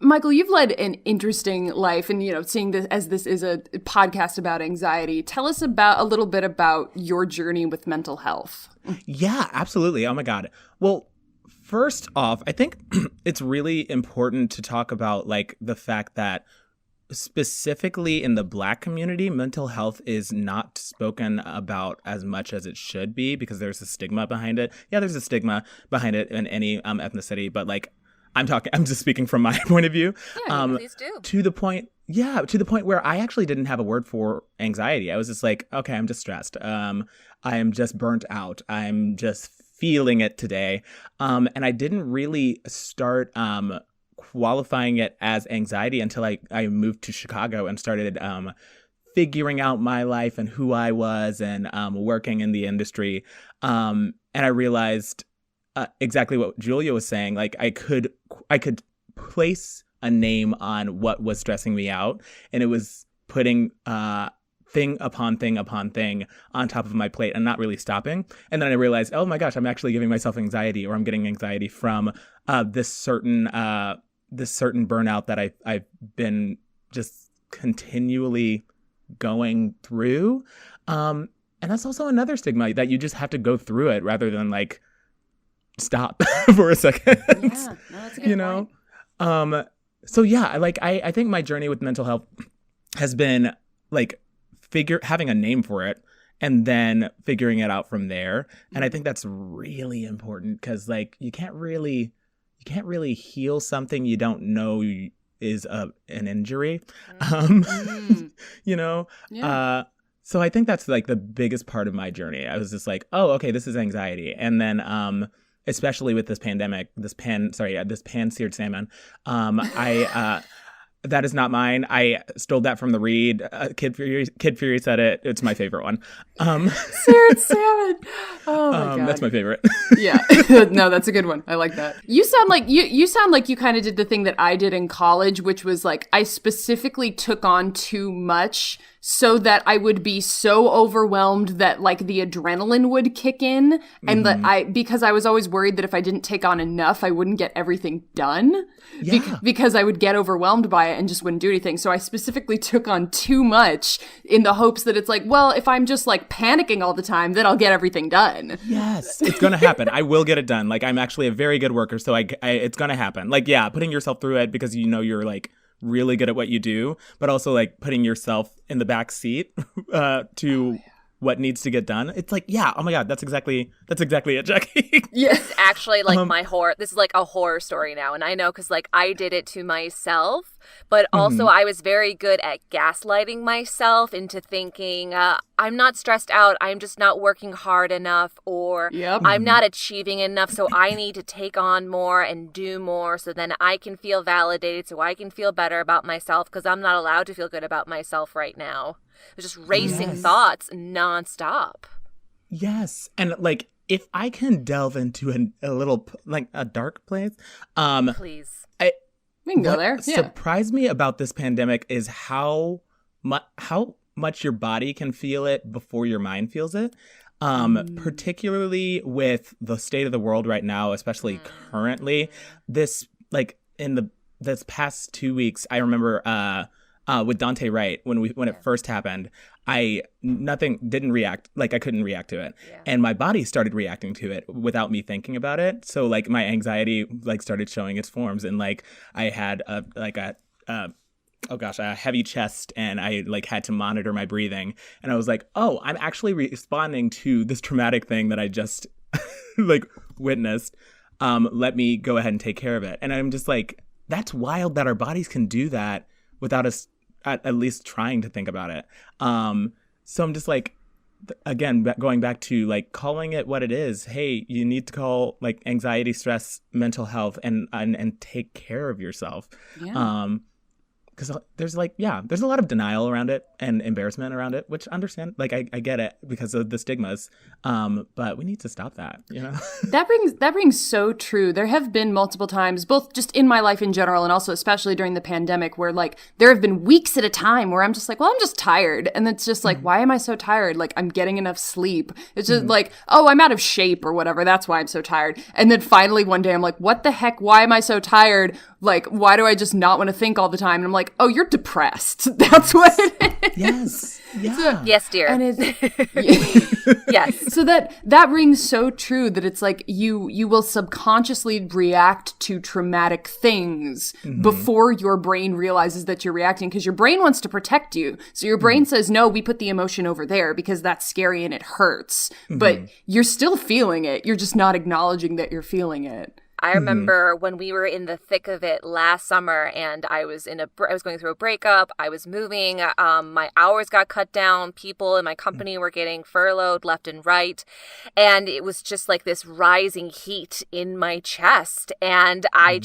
Micheal, you've led an interesting life and, seeing this as this is a podcast about anxiety. Tell us a little bit about your journey with mental health. Yeah, absolutely. Oh my God. Well, first off, I think it's really important to talk about like the fact that specifically in the Black community, mental health is not spoken about as much as it should be because there's a stigma behind it. Yeah, there's a stigma behind it in any ethnicity, but like I'm just speaking from my point of view. Yeah, please do. To the point where I actually didn't have a word for anxiety. I was just like, okay, I'm just stressed. I am just burnt out. I'm just feeling it today. And I didn't really start qualifying it as anxiety until I moved to Chicago and started figuring out my life and who I was and working in the industry. And I realized exactly what Julia was saying. Like I could place a name on what was stressing me out, and it was putting thing upon thing upon thing on top of my plate and not really stopping. And then I realized, oh my gosh, I'm actually giving myself anxiety, or I'm getting anxiety from this certain burnout that I've been just continually going through. And that's also another stigma, that you just have to go through it rather than like stop for a second. Yeah, no, that's a good point. So yeah, like I think my journey with mental health has been like having a name for it and then figuring it out from there. And I think that's really important because like you can't really heal something you don't know is an injury. Yeah. So I think that's like the biggest part of my journey. I was just like, oh, okay, this is anxiety. And then especially with this pandemic, this pan-seared salmon, that is not mine. I stole that from the read. Kid Fury said it. It's my favorite one. Seared salmon. Oh my God. That's my favorite. Yeah. No, that's a good one. I like that. You sound like you kind of did the thing that I did in college, which was like I specifically took on too much so that I would be so overwhelmed that like the adrenaline would kick in, and that because I was always worried that if I didn't take on enough, I wouldn't get everything done. Yeah. Because I would get overwhelmed by it and just wouldn't do anything. So I specifically took on too much in the hopes that it's like, well, if I'm just like panicking all the time, then I'll get everything done. Yes, it's gonna happen. I will get it done. Like I'm actually a very good worker, so it's gonna happen. Like yeah, putting yourself through it because you know you're like really good at what you do, but also like putting yourself in the back seat to what needs to get done. It's like, yeah, oh my God, that's exactly it, Jackie. Yes. This is actually like my horror. This is like a horror story now. And I know because like I did it to myself, but also I was very good at gaslighting myself into thinking I'm not stressed out. I'm just not working hard enough, or I'm not achieving enough. So I need to take on more and do more so then I can feel validated, so I can feel better about myself because I'm not allowed to feel good about myself right now. It was just racing thoughts nonstop. Yes. And like, if I can delve into a little, like a dark place. Please. We can go there. What surprised me about this pandemic is how much your body can feel it before your mind feels it. Particularly with the state of the world right now, especially currently, this like in this past 2 weeks, I remember with Dante Wright, when it first happened, I couldn't react to it. Yeah. And my body started reacting to it without me thinking about it. So like my anxiety like started showing its forms, and like I had a heavy chest, and I like had to monitor my breathing. And I was like, oh, I'm actually responding to this traumatic thing that I just like witnessed. Let me go ahead and take care of it. And I'm just like, that's wild that our bodies can do that without us at least trying to think about it. So I'm just like, again, going back to like calling it what it is. Hey, you need to call like anxiety, stress, mental health, and take care of yourself. Yeah. Because there's there's a lot of denial around it and embarrassment around it, which I understand. Like I get it because of the stigmas, but we need to stop that. You know, that rings so true. There have been multiple times, both just in my life in general, and also especially during the pandemic, where like there have been weeks at a time where I'm just like, well, I'm just tired, and it's just like, why am I so tired? Like I'm getting enough sleep. It's just like, oh, I'm out of shape or whatever. That's why I'm so tired. And then finally one day I'm like, what the heck? Why am I so tired? Like, why do I just not want to think all the time? And I'm like, oh, you're depressed. That's what it is. Yes. Yeah. So, yes, dear. And yes. So that rings so true that it's like you will subconsciously react to traumatic things before your brain realizes that you're reacting, because your brain wants to protect you. So your brain says, no, we put the emotion over there because that's scary and it hurts. But you're still feeling it. You're just not acknowledging that you're feeling it. I remember when we were in the thick of it last summer, and I was going through a breakup. I was moving. My hours got cut down. People in my company were getting furloughed left and right. And it was just like this rising heat in my chest. And I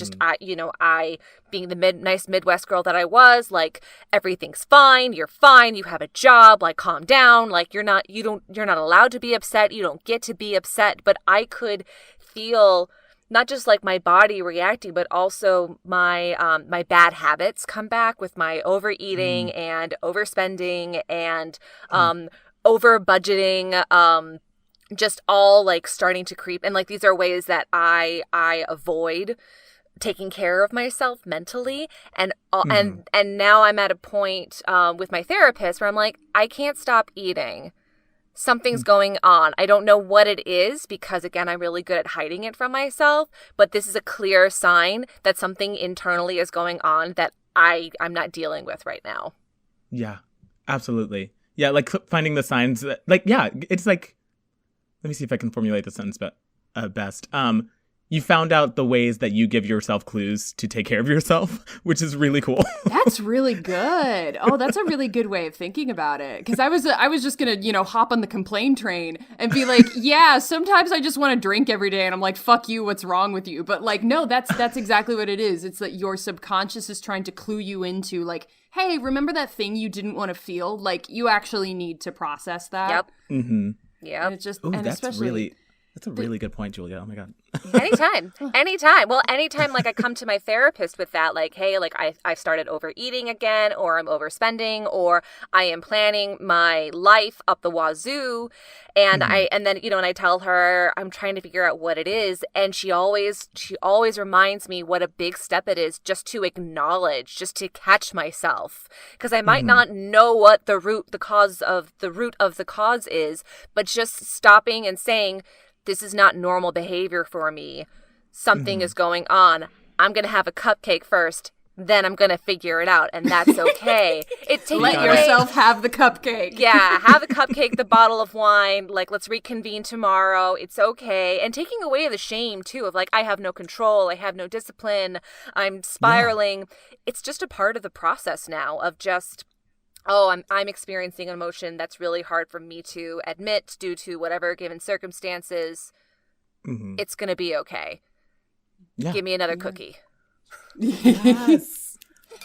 being the nice Midwest girl that I was, like, everything's fine. You're fine. You have a job. Like, calm down. Like, you're not allowed to be upset. You don't get to be upset. But I could feel not just like my body reacting, but also my my bad habits come back with my overeating and overspending and over budgeting, just all like starting to creep. And like these are ways that I avoid taking care of myself mentally. And and now I'm at a point with my therapist where I'm like, I can't stop eating. Something's going on. I don't know what it is because, again, I'm really good at hiding it from myself. But this is a clear sign that something internally is going on that I'm not dealing with right now. Yeah, absolutely. Yeah, like finding the signs that, like, yeah, it's like, let me see if I can formulate the sentence best. You found out the ways that you give yourself clues to take care of yourself, which is really cool. That's really good. Oh, that's a really good way of thinking about it. Because I was just going to, hop on the complain train and be like, yeah, sometimes I just want to drink every day. And I'm like, fuck you, what's wrong with you? But like, no, that's exactly what it is. It's that your subconscious is trying to clue you into like, hey, remember that thing you didn't want to feel? Like, you actually need to process that. Yep. Mm-hmm. Yep. And it's just, Ooh, and that's especially... That's a really good point, Julia. Oh my God. Anytime. Well, anytime like I come to my therapist with that, like, hey, like I started overeating again, or I'm overspending, or I am planning my life up the wazoo. And then I tell her I'm trying to figure out what it is. And she always reminds me what a big step it is just to acknowledge, just to catch myself. Because I might not know what the root of the cause is, but just stopping and saying, this is not normal behavior for me. Something is going on. I'm going to have a cupcake first. Then I'm going to figure it out. And that's okay. Let yourself have the cupcake. Yeah. Have a cupcake, the bottle of wine. Like, let's reconvene tomorrow. It's okay. And taking away the shame, too, of like, I have no control. I have no discipline. I'm spiraling. Yeah. It's just a part of the process now of just... oh, I'm experiencing an emotion that's really hard for me to admit due to whatever given circumstances. It's going to be okay. Yeah. Give me another cookie. Yes.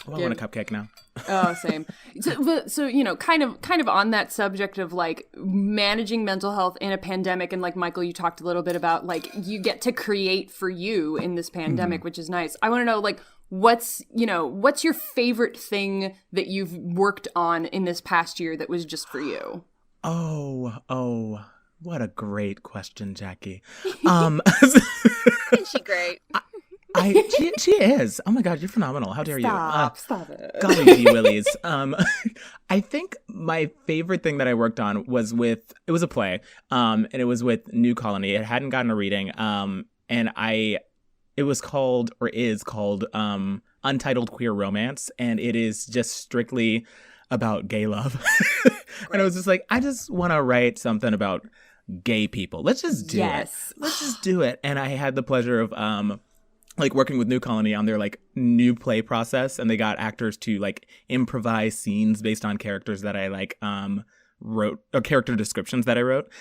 Oh, I want a cupcake now. Oh, same. So kind of on that subject of like managing mental health in a pandemic, and like Michael, you talked a little bit about like you get to create for you in this pandemic, which is nice. I want to know like what's your favorite thing that you've worked on in this past year that was just for you? Oh, what a great question, Jackie. Isn't she great? She is. Oh my God, you're phenomenal. How dare you? Stop it. Golly gee willies. I think my favorite thing that I worked on it was a play, and it was with New Colony. It hadn't gotten a reading, and it was called, or is called, Untitled Queer Romance, and it is just strictly about gay love. And I was just like, I just want to write something about gay people. Let's just do it. Let's just do it. And I had the pleasure of like working with New Colony on their like new play process, and they got actors to like improvise scenes based on characters that I like wrote, or character descriptions that I wrote.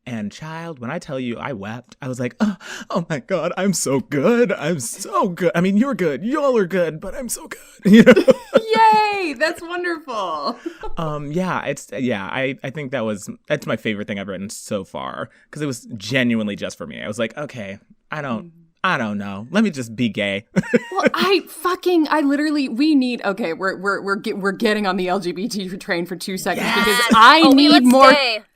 And child, when I tell you I wept, I was like, oh my God, I'm so good. I'm so good. I mean, you're good. Y'all are good, but I'm so good. You know? Yay! That's wonderful. I think that's my favorite thing I've written so far, because it was genuinely just for me. I was like, okay, I don't know. Let me just be gay. Well, we're getting on the LGBT train for 2 seconds because I need more.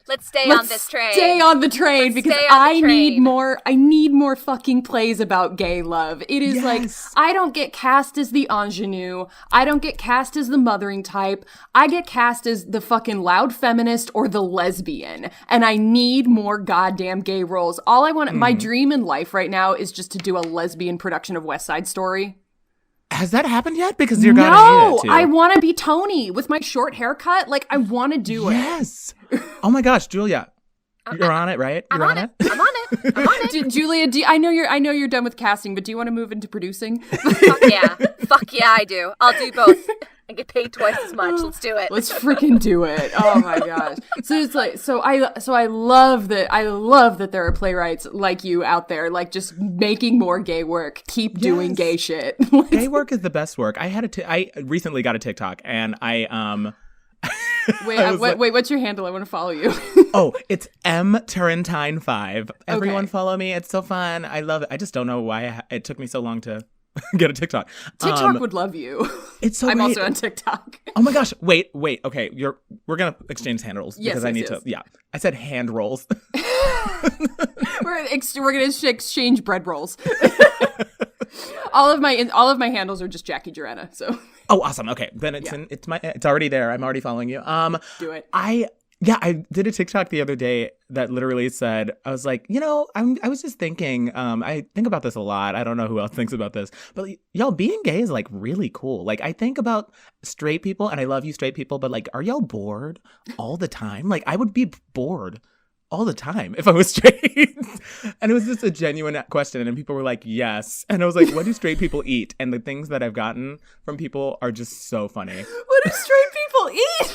Let's stay on this train. Stay on the train because I need more fucking plays about gay love. It is like, I don't get cast as the ingenue. I don't get cast as the mothering type. I get cast as the fucking loud feminist or the lesbian. And I need more goddamn gay roles. All I want, my dream in life right now is just to do a lesbian production of West Side Story. Has that happened yet? Because you're gonna hate it too. I want to be Tony with my short haircut. Like, I want to do it. Yes. Oh my gosh, Julia, you're on it, right? I'm on it. Julia, I know you're done with casting, but do you want to move into producing? Fuck yeah, I do. I'll do both. I get paid twice as much. Let's do it. Let's freaking do it. Oh my gosh. So it's like, I love that there are playwrights like you out there, like just making more gay work. Keep doing gay shit. Gay work is the best work. I recently got a TikTok, and Wait, what's your handle? I want to follow you. Oh, it's Turrentine 5. Everyone follow me. It's so fun. I love it. I just don't know why it took me so long to get a TikTok. TikTok would love you. It's so I'm great. also on TikTok. Oh my gosh. Wait. Okay. We're going to exchange hand rolls because I need to. Yeah. I said hand rolls. We're going to exchange bread rolls. All of my handles are just Jackie Joanna. So. Oh, awesome. Okay. Then it's already there. I'm already following you. Do it. I did a TikTok the other day that literally said, I was like, I was just thinking, I think about this a lot. I don't know who else thinks about this, but y'all, being gay is like really cool. Like, I think about straight people, and I love you straight people, but like, are y'all bored all the time? Like, I would be bored all the time if I was straight. And it was just a genuine question, and people were like, yes. And I was like, what do straight people eat? And the things that I've gotten from people are just so funny. What do straight people eat?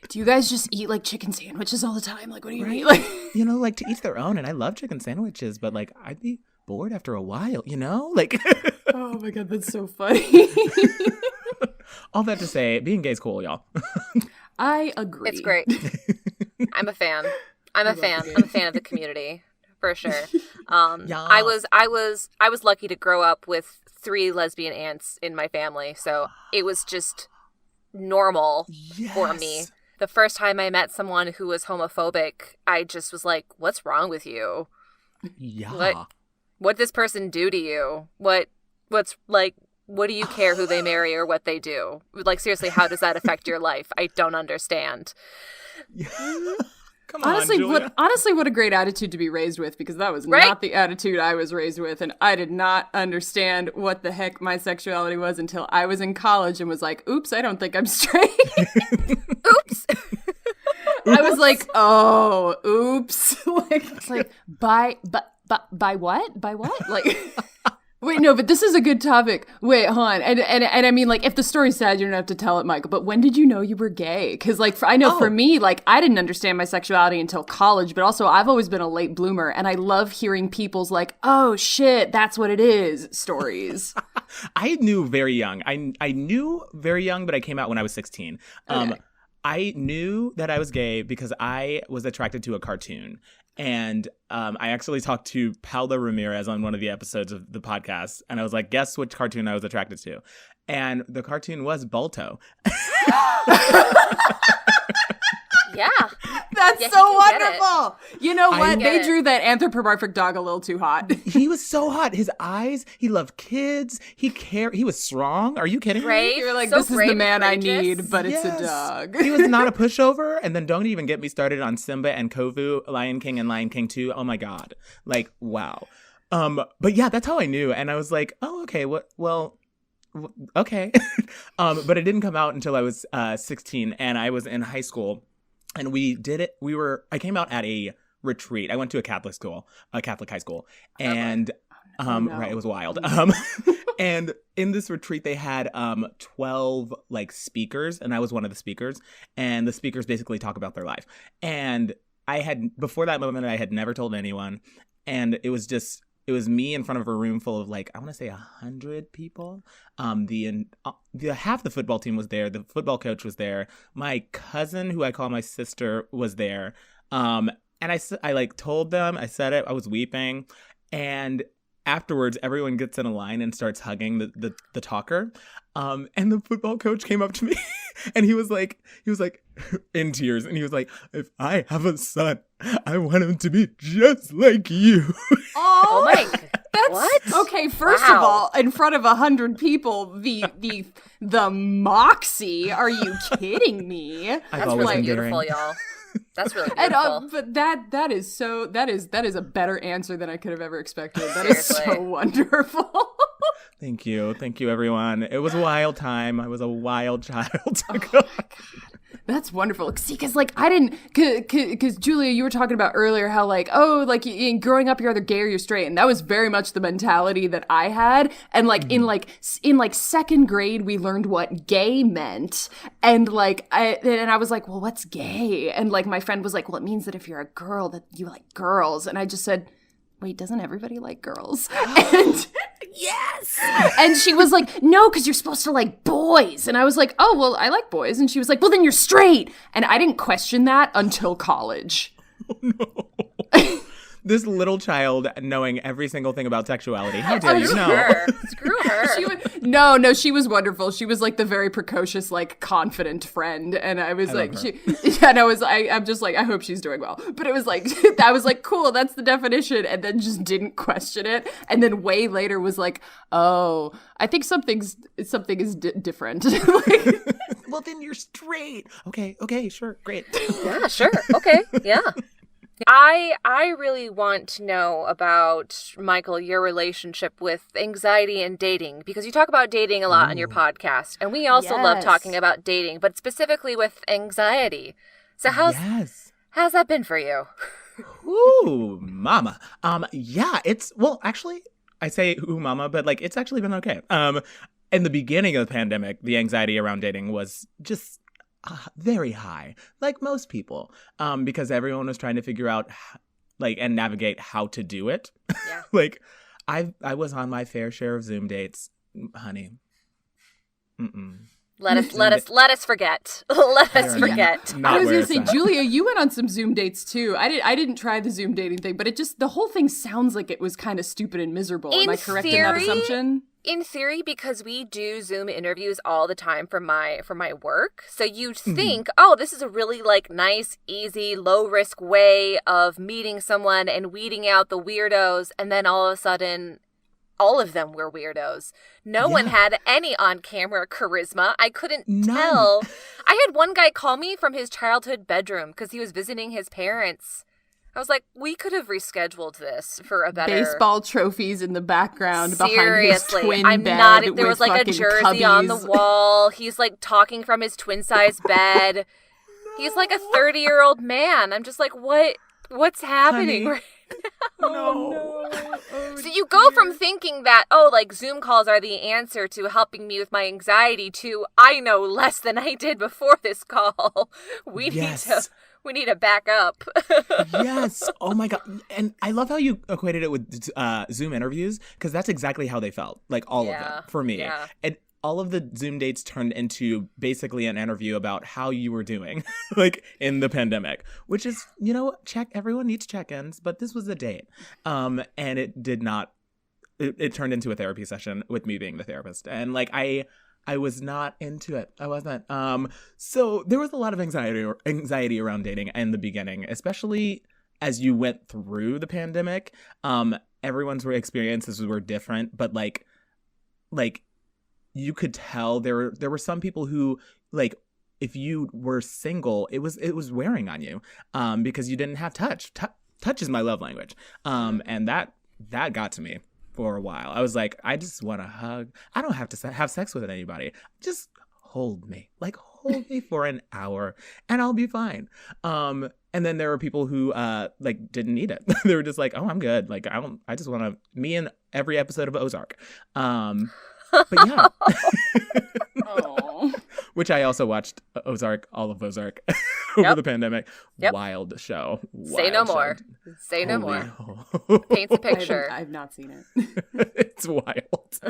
Do you guys just eat like chicken sandwiches all the time? Like, what do you eat? Like, like to each their own. And I love chicken sandwiches, but like, I'd be bored after a while, Like, oh my God, that's so funny. All that to say, being gay is cool, y'all. I agree. It's great. I'm a fan. I'm a fan of the community, for sure. I was lucky to grow up with 3 lesbian aunts in my family, so it was just normal for me. The first time I met someone who was homophobic, I just was like, what's wrong with you? Yeah. What did this person do to you? What's like, what do you care who they marry or what they do? Like, seriously, how does that affect your life? I don't understand. Come on, Julia. Honestly, what a great attitude to be raised with, because that was not the attitude I was raised with, and I did not understand what the heck my sexuality was until I was in college and was like, oops, I don't think I'm straight. Oops. I was like, oh, oops. It's like, by what? By what? Like, wait, no, but this is a good topic. Wait, hold on. And I mean, like, if the story's sad, you don't have to tell it, Michael. But when did you know you were gay? Because, like, for me, like, I didn't understand my sexuality until college. But also, I've always been a late bloomer. And I love hearing people's, like, oh, shit, that's what it is stories. I knew very young. I knew very young, but I came out when I was 16. Okay. I knew that I was gay because I was attracted to a cartoon. And I actually talked to Paula Ramirez on one of the episodes of the podcast. And I was like, guess which cartoon I was attracted to? And the cartoon was Balto. Yeah. That's Yeah, he so can get it. wonderful. You know what? get They it. drew that anthropomorphic dog a little too hot. He was so hot. His eyes, he loved kids. He was strong. Are you kidding me? Brave. You're like, so this is brave the and man I courageous. need, but it's a Yes. dog. He was not a pushover. And then don't even get me started on Simba and Kovu, Lion King and Lion King 2. Oh my God. Like, wow. But yeah, that's how I knew. And I was like, oh, okay. Okay. But it didn't come out until I was 16 and I was in high school. And we did it. I came out at a retreat. I went to a Catholic high school. And right, it was wild. And in this retreat, they had 12 like speakers, and I was one of the speakers. And the speakers basically talk about their life. And before that moment, I had never told anyone. And it was me in front of a room full of like, I want to say 100 people. Half the football team was there. The football coach was there. My cousin, who I call my sister, was there. And I like told them, I said it, I was weeping. And afterwards, everyone gets in a line and starts hugging the talker. And the football coach came up to me and he was like in tears. And he was like, if I have a son, I want him to be just like you. Oh my God. That's What? okay. First Wow. of all, in front of 100 people, the moxie. Are you kidding me? I've That's always really been beautiful, daring. y'all. That's really And, beautiful. but that is a better answer than I could have ever expected. That is Seriously. so wonderful. Thank you, everyone. It was a wild time. I was a wild child. That's wonderful. See, because like I didn't, because Julia, you were talking about earlier how like, oh, like in growing up, you're either gay or you're straight, and that was very much the mentality that I had. And like in second grade, we learned what gay meant, and like I was like, well, what's gay? And like my friend was like, well, it means that if you're a girl, that you like girls. And I just said, wait, doesn't everybody like girls? And yes. And she was like, no, because you're supposed to like boys. And I was like, oh, well, I like boys. And she was like, well, then you're straight. And I didn't question that until college. This little child knowing every single thing about sexuality. How dare you? Screw No. her. Screw her. No, she was wonderful. She was like the very precocious, like confident friend. And I was like, I'm just like, I hope she's doing well. But it was like, I was like, cool, that's the definition. And then just didn't question it. And then way later was like, oh, I think something is different. Like, Well, then you're straight. Okay, sure, great. Yeah, sure. Okay. Yeah. I really want to know about, Micheal, your relationship with anxiety and dating, because you talk about dating a lot on your podcast, and we also love Yes. talking about dating, but specifically with anxiety. So how's that been for you? Ooh, mama. Yeah, actually, I say ooh, mama, but like it's actually been okay. In the beginning of the pandemic, the anxiety around dating was just very high, like most people, because everyone was trying to figure out and navigate how to do it. Yeah. Like I was on my fair share of Zoom dates, honey. Let us forget. Let us Fair forget. enough. Not I was where gonna it's say, at. Julia, you went on some Zoom dates too. I didn't try the Zoom dating thing, but the whole thing sounds like it was kind of stupid and miserable. Am I correct in that assumption? In theory, because we do Zoom interviews all the time for my work, so you'd think, oh, this is a really like nice, easy, low risk way of meeting someone and weeding out the weirdos, and then all of a sudden, all of them were weirdos. No one had any on-camera charisma. I couldn't tell. I had one guy call me from his childhood bedroom because he was visiting his parents. I was like, we could have rescheduled this for a better... Baseball trophies in the background Seriously, behind his twin I'm bed. not. There was with like a fucking jersey on the cubbies. wall. He's like talking from his twin-size bed. He's like a 30-year-old man. I'm just like, what's happening Honey. right No. So you go from thinking that, like Zoom calls are the answer to helping me with my anxiety to, I know less than I did before this call. We need to back up. Yes. Oh my God. And I love how you equated it with Zoom interviews, because that's exactly how they felt. Like all of them for me. Yeah. And all of the Zoom dates turned into basically an interview about how you were doing, like in the pandemic, which is, everyone needs check-ins, but this was a date. And it did not, it turned into a therapy session with me being the therapist. And like, I I was not into it. I wasn't. So there was a lot of anxiety around dating in the beginning, especially as you went through the pandemic. Everyone's experiences were different, but like you could tell there were some people who, like, if you were single, it was wearing on you, because you didn't have touch. Touch is my love language, and that got to me for a while. I was like, I just want to hug. I don't have to have sex with anybody. Just hold me, like hold me for an hour, and I'll be fine. And then there were people who like didn't need it. They were just like, oh, I'm good. Like I just want to me in every episode of Ozark. But yeah. Oh. Which I also watched Ozark, all of Ozark over the pandemic. Yep. Wild show. Say no more. Say no more. Paints a picture. I've not seen it. It's wild.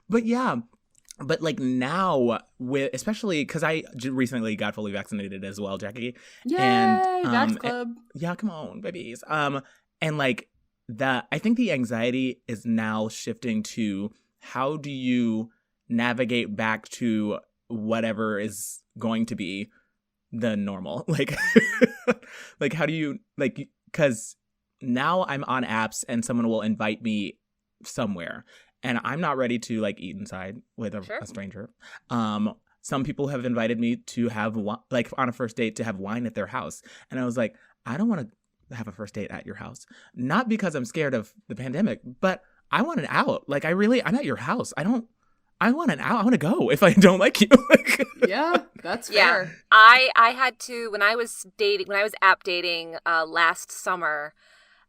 But yeah. But like now, especially because I recently got fully vaccinated as well, Jackie. Yay, and, Vax Club. Yeah, come on, babies. And like I think the anxiety is now shifting to how do you navigate back to whatever is going to be the normal, like, like how do you like? Because now I'm on apps and someone will invite me somewhere. And I'm not ready to like eat inside with a stranger. Some people have invited me to have like on a first date to have wine at their house. And I was like, I don't want to have a first date at your house. Not because I'm scared of the pandemic, but I want an out. Like I'm at your house. I want an out. I want to go if I don't like you. Yeah, that's fair. Yeah. I had to, when I was app dating last summer,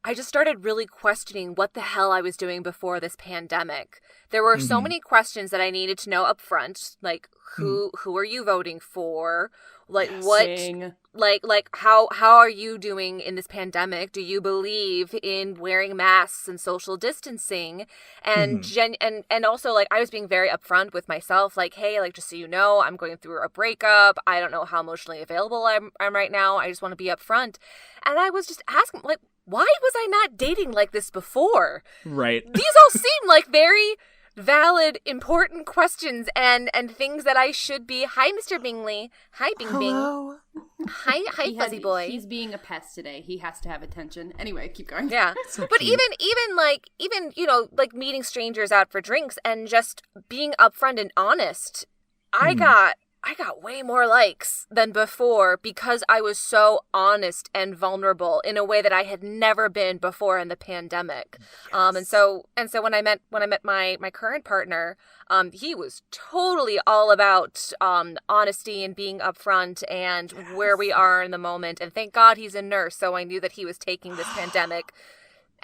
I just started really questioning what the hell I was doing before this pandemic. There were so many questions that I needed to know up front, like who are you voting for? Like what how are you doing in this pandemic? Do you believe in wearing masks and social distancing? And and also like I was being very upfront with myself, like, hey, like just so you know, I'm going through a breakup. I don't know how emotionally available I'm right now. I just want to be upfront. And I was just asking, like, why was I not dating like this before? Right. These all seem like very valid, important questions and things that I should be. Hi, Mr. Bingley. Hi, Bing Hello. Bing. Hi, fuzzy boy. He's being a pest today. He has to have attention. Anyway, keep going. Yeah. So but cute. even you know, like meeting strangers out for drinks and just being upfront and honest. I got way more likes than before because I was so honest and vulnerable in a way that I had never been before in the pandemic. Yes. And so when I met my current partner, he was totally all about honesty and being upfront and where we are in the moment. And thank God he's a nurse, so I knew that he was taking this pandemic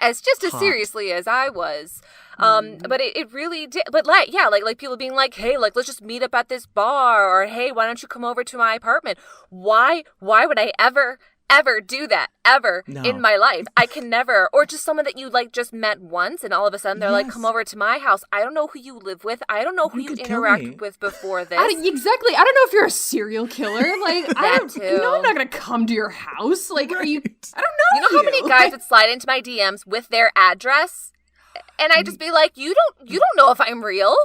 as seriously as I was. But it really did. But like people being like, hey, like, let's just meet up at this bar, or hey, why don't you come over to my apartment? Why would I ever do that in my life? I can never. Or just someone that you like just met once and all of a sudden they're like, come over to my house. I don't know who you live with. I don't know who you interacted with before this. Exactly. I don't know if you're a serial killer. Like, too. I'm not going to come to your house. Like, are you, I don't know. You know how many guys would slide into my DMs with their address? And I just be like, you don't know if I'm real.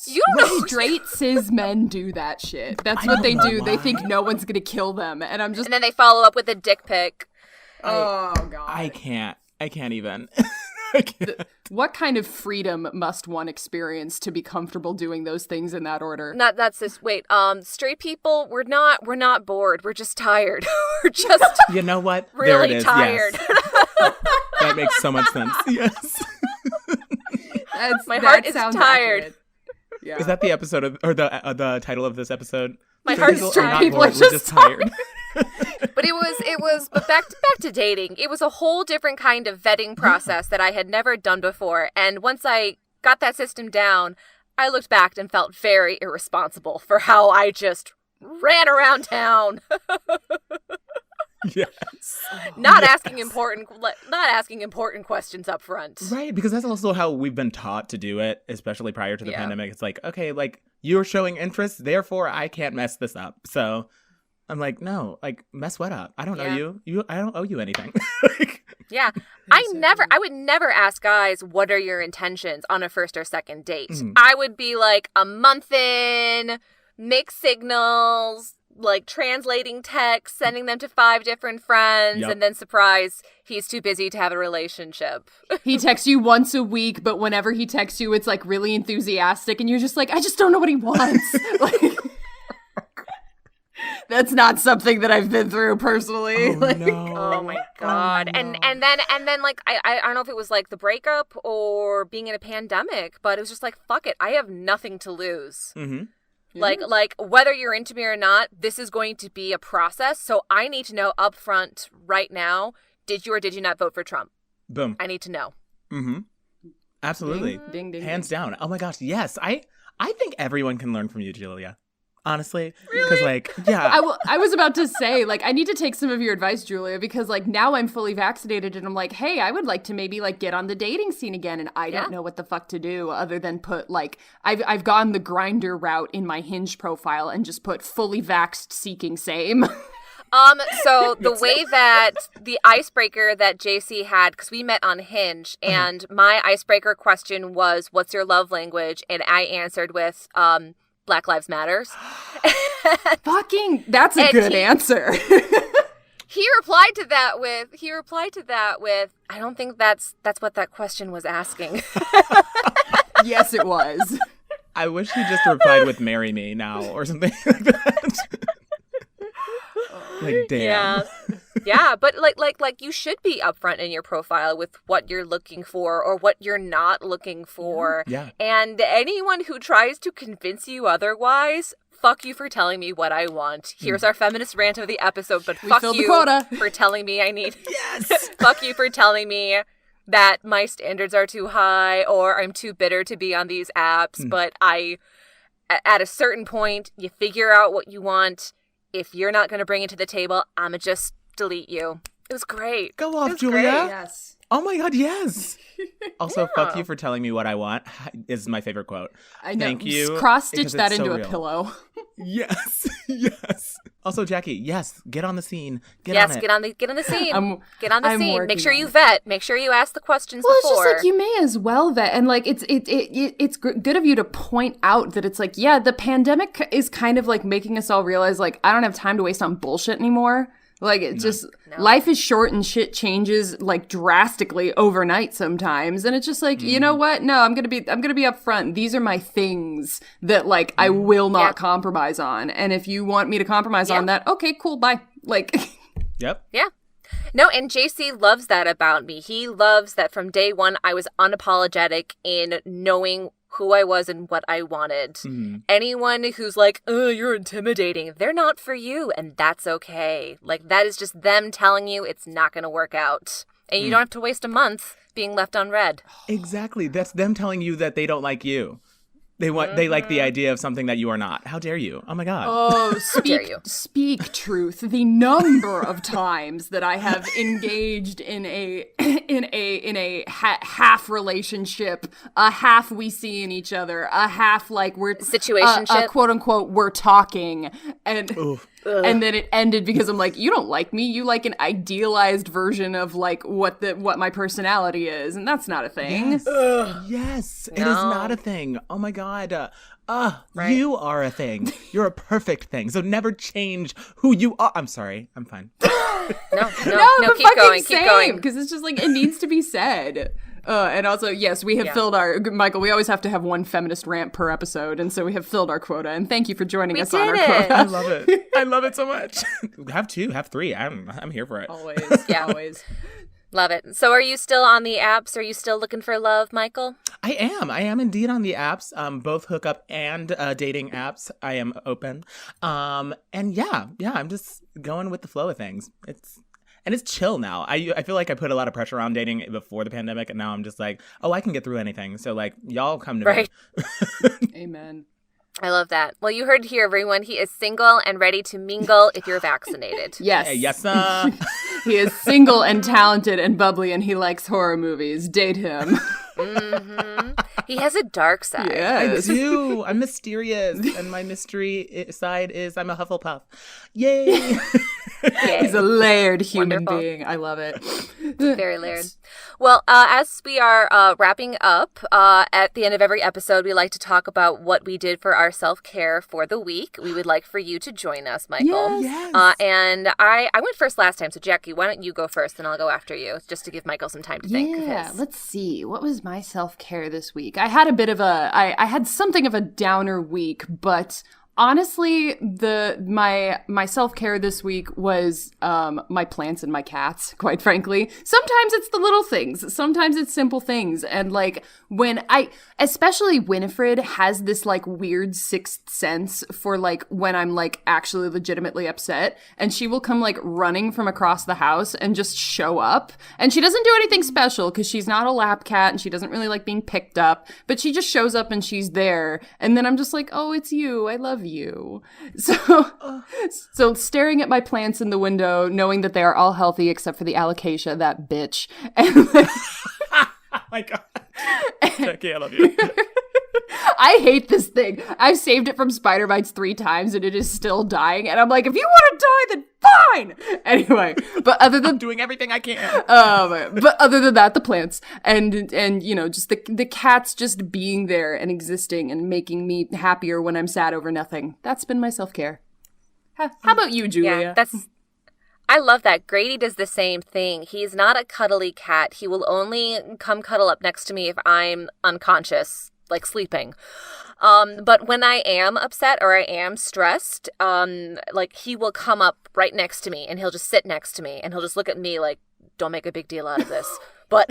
You don't know. Straight cis men do that shit. That's what they do. They think no one's gonna kill them, and I'm just. And then they follow up with a dick pic. Oh God. I can't even. What kind of freedom must one experience to be comfortable doing those things in that order? That's this. Wait, straight people, we're not bored. We're just tired. We're just. You know what? Really there it is. tired. Yes. That makes so much sense. Yes. My heart is tired. Accurate. Yeah. Is that the episode or the title of this episode? My heart is tired. People are just tired. But it was but back to dating. It was a whole different kind of vetting process that I had never done before. And once I got that system down, I looked back and felt very irresponsible for how I just ran around town. Yes. Not asking important questions up front. Right, because that's also how we've been taught to do it, especially prior to the pandemic. It's like, okay, like you're showing interest, therefore I can't mess this up. So I'm like, no, like mess what up? I don't know you. I don't owe you anything. Yeah. I would never ask guys, what are your intentions on a first or second date? I would be like a month in, mixed signals, like translating texts, sending them to 5 different friends, and then surprise, he's too busy to have a relationship. He texts you once a week, but whenever he texts you, it's like really enthusiastic, and you're just like, I just don't know what he wants. Like, that's not something that I've been through personally. Oh my god! Oh, no. And then like I don't know if it was like the breakup or being in a pandemic, but it was just like, fuck it, I have nothing to lose. Mm-hmm. Like whether you're into me or not, this is going to be a process. So I need to know upfront right now, did you or did you not vote for Trump? Boom. I need to know. Mm-hmm. Absolutely. Ding, ding, hands ding. down. Oh my gosh, yes. I think everyone can learn from you, Julia. Honestly. Really? Because, like, yeah. I was about to say, like, I need to take some of your advice, Julia, because, like, now I'm fully vaccinated and I'm like, hey, I would like to maybe, like, get on the dating scene again. And I don't know what the fuck to do other than put, like, I've gone the Grindr route in my Hinge profile and just put fully vaxxed seeking same. So the way that the icebreaker that JC had, because we met on Hinge, and my icebreaker question was, what's your love language? And I answered with, Black Lives Matters. Fucking, that's a good answer. He replied to that with, I don't think that's what that question was asking. Yes, it was. I wish he just replied with "marry me now" or something like that. Like, damn. Yeah, but like you should be upfront in your profile with what you're looking for or what you're not looking for. Yeah. And anyone who tries to convince you otherwise, fuck you for telling me what I want. Here's our feminist rant of the episode, but fuck you for telling me I need... Yes! Fuck you for telling me that my standards are too high or I'm too bitter to be on these apps, but at a certain point, you figure out what you want. If you're not going to bring it to the table, I'ma just delete you. It was great. Go off, Julia. Great. Yes. Oh my god, yes. Also, fuck you for telling me what I want is my favorite quote. I know. Thank you. Cross-stitch that into a real. Pillow. Yes. Yes. Also, Jackie, yes, get on the scene. Get on get on the scene. Get on the I'm scene. Make sure you it. vet. Make sure you ask the questions Well, before. it's just like you may as well vet, and like it's good of you to point out that it's like, yeah, the pandemic is kind of like making us all realize like I don't have time to waste on bullshit anymore. Like it life is short and shit changes like drastically overnight sometimes, and it's just like you know what? No, I'm gonna be upfront. These are my things that like I will not compromise on, and if you want me to compromise on that, okay, cool, bye. Like, Yep. Yeah. No, and JC loves that about me. He loves that from day one I was unapologetic in knowing who I was and what I wanted. Mm-hmm. Anyone who's like, oh, you're intimidating, they're not for you, and that's okay. Like, that is just them telling you it's not going to work out. And you don't have to waste a month being left unread. Exactly. That's them telling you that they don't like you. They like the idea of something that you are not. How dare you? Oh my god. oh, dare you. speak truth. The number of times that I have engaged in a half relationship, a half we see in each other, a half like we're situationship, quote unquote we're talking, and then it ended because I'm like, you don't like me. You like an idealized version of like what my personality is, and that's not a thing. Yes. Yes. It is not a thing. Oh my god. Right. You are a thing. You're a perfect thing. So never change who you are. I'm sorry. I'm fine. No, but keep going, keep going. Because it's just like, it needs to be said. And also, yes, we have filled our, Michael, we always have to have one feminist rant per episode. And so we have filled our quota. And thank you for joining us on our quota. I love it. I love it so much. Have 2, have 3. I'm here for it. Always. Always. Love it. So are you still on the apps? Are you still looking for love, Michael? I am indeed on the apps, both hookup and dating apps. I am open. And yeah, I'm just going with the flow of things. It's chill now. I feel like I put a lot of pressure on dating before the pandemic, and now I'm just like, oh, I can get through anything. So like, y'all come to me. Amen. I love that. Well, you heard here, everyone. He is single and ready to mingle if you're vaccinated. Yes. Hey, yes, sir. He is single and talented and bubbly, and he likes horror movies. Date him. Mm-hmm. He has a dark side. Yes. I do. I'm mysterious, and my mystery side is I'm a Hufflepuff. Yay! He's a layered human Wonderful. being. I love it. Very layered. Well, as we are wrapping up, at the end of every episode, we like to talk about what we did for our self-care for the week. We would like for you to join us, Michael. Yes. And I went first last time, so Jackie, why don't you go first, and I'll go after you, just to give Michael some time to think of Yeah, his. let's see. What was my self-care this week? I had a bit of I had something of a downer week, but honestly, my self-care this week was my plants and my cats, quite frankly. Sometimes it's the little things. Sometimes it's simple things. And like especially Winifred has this like weird sixth sense for like when I'm like actually legitimately upset, and she will come like running from across the house and just show up. And she doesn't do anything special because she's not a lap cat and she doesn't really like being picked up, but she just shows up and she's there. And then I'm just like, oh, it's you. I love you. So staring at my plants in the window, knowing that they are all healthy except for the alocasia, that bitch. And Oh my God. Jackie, I love you. I hate this thing. I've saved it from spider bites 3 times and it is still dying. And I'm like, if you want to die, then fine. Anyway, but other than I'm doing everything I can. but other than that, the plants and you know, just the cats just being there and existing and making me happier when I'm sad over nothing. That's been my self-care. How about you, Julia? Yeah, I love that. Grady does the same thing. He's not a cuddly cat. He will only come cuddle up next to me if I'm unconscious, like sleeping. But when I am upset or I am stressed, like he will come up right next to me and he'll just sit next to me and he'll just look at me like, don't make a big deal out of this. But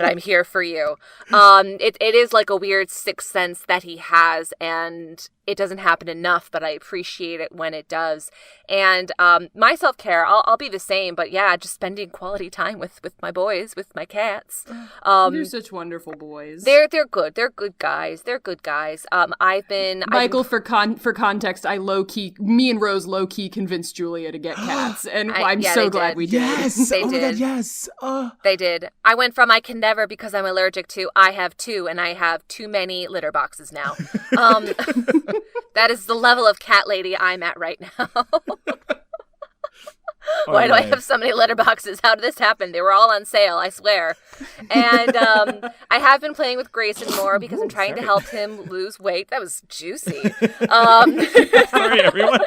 I'm here for you. It is like a weird sixth sense that he has, and it doesn't happen enough, but I appreciate it when it does. And my self-care, I'll be the same, but yeah, just spending quality time with my boys, with my cats. You're such wonderful boys. They're good. They're good guys. They're good guys. Michael, for context, me and Rose low-key convinced Julia to get cats, and I'm so glad we did. Yes. They oh my did. God, yes. They did. I went from I can never because I'm allergic to I have 2, and I have too many litter boxes now. That is the level of cat lady I'm at right now. Why do I have so many litter boxes? How did this happen? They were all on sale, I swear. And I have been playing with Grayson more because I'm trying to help him lose weight. That was juicy. Sorry, everyone.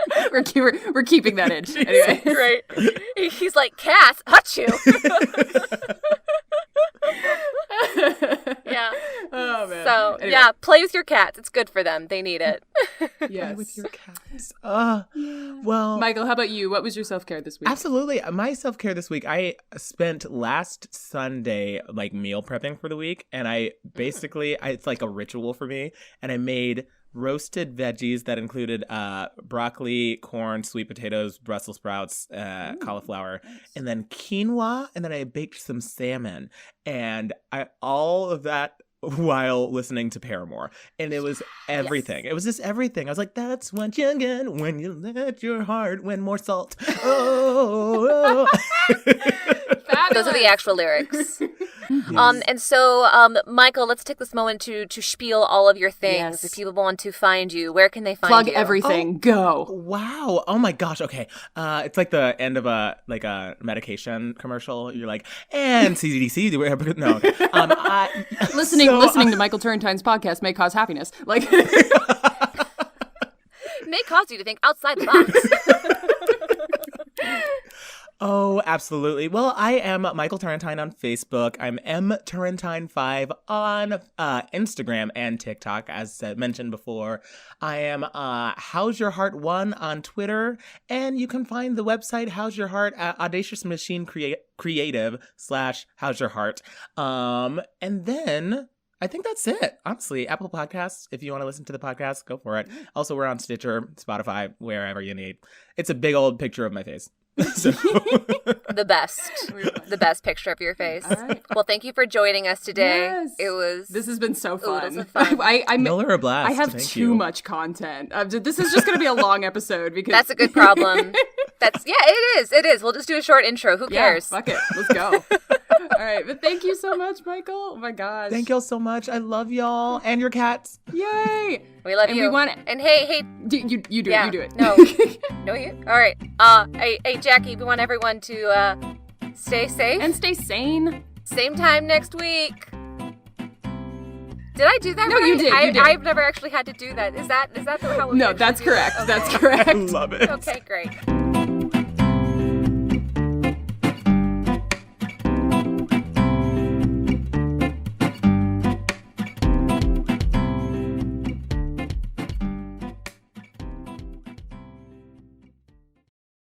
We're keeping that in. Anyway. Great. He's like, Cass, achoo. Yeah. Oh man. So Anyway. yeah, play with your cats. It's good for them. They need it. Yes. With your cats. Well, Michael, how about you? What was your self-care this week? absolutely. My self-care this week, I spent last Sunday like meal prepping for the week, and I basically, it's like a ritual for me, and I made roasted veggies that included broccoli, corn, sweet potatoes, Brussels sprouts, cauliflower, and then quinoa, and then I baked some salmon, and all of that while listening to Paramore, and it was everything. It was just everything. I was like, that's what you get when you let your heart win more salt. Oh. Those are the actual lyrics. And so, Michael, let's take this moment to spiel all of your things. Yes. If people want to find you, where can they find Plug you? everything. Go. Wow. Oh my gosh. Okay. It's like the end of a medication commercial. You're like, and CDC. No. Listening to Michael Turrentine's podcast may cause happiness. Like, It may cause you to think outside the box. Oh, absolutely. Well, I am Michael Turrentine on Facebook. I'm mturrentine5 on Instagram and TikTok, as mentioned before. I am How's Your Heart 1 on Twitter, and you can find the website How's Your Heart at Audacious Machine Creative / How's Your Heart. And then I think that's it. Honestly, Apple Podcasts, if you want to listen to the podcast, go for it. Also, we're on Stitcher, Spotify, wherever you need. It's a big old picture of my face. So. The best picture of your face. All right. Well, thank you for joining us today. Yes. This has been so fun. Oodles of fun. Miller a blast. I have Thank too you. much content. This is just going to be a long episode because That's a good problem. It is. We'll just do a short intro. Who yeah, cares? fuck it. Let's go. right. But thank you so much, Michael. Oh my gosh. Thank y'all so much. I love y'all and your cats. Yay. We love And you. we want And hey, you do yeah, it. You do it. No. No, you? All right. Hey, Jackie, we want everyone to stay safe. And stay sane. Same time next week. Did I do that No, right? you did. You did. I've never actually had to do that. Is that how we No, actually that's do correct. that? That's Okay. correct. I love it. Okay, great.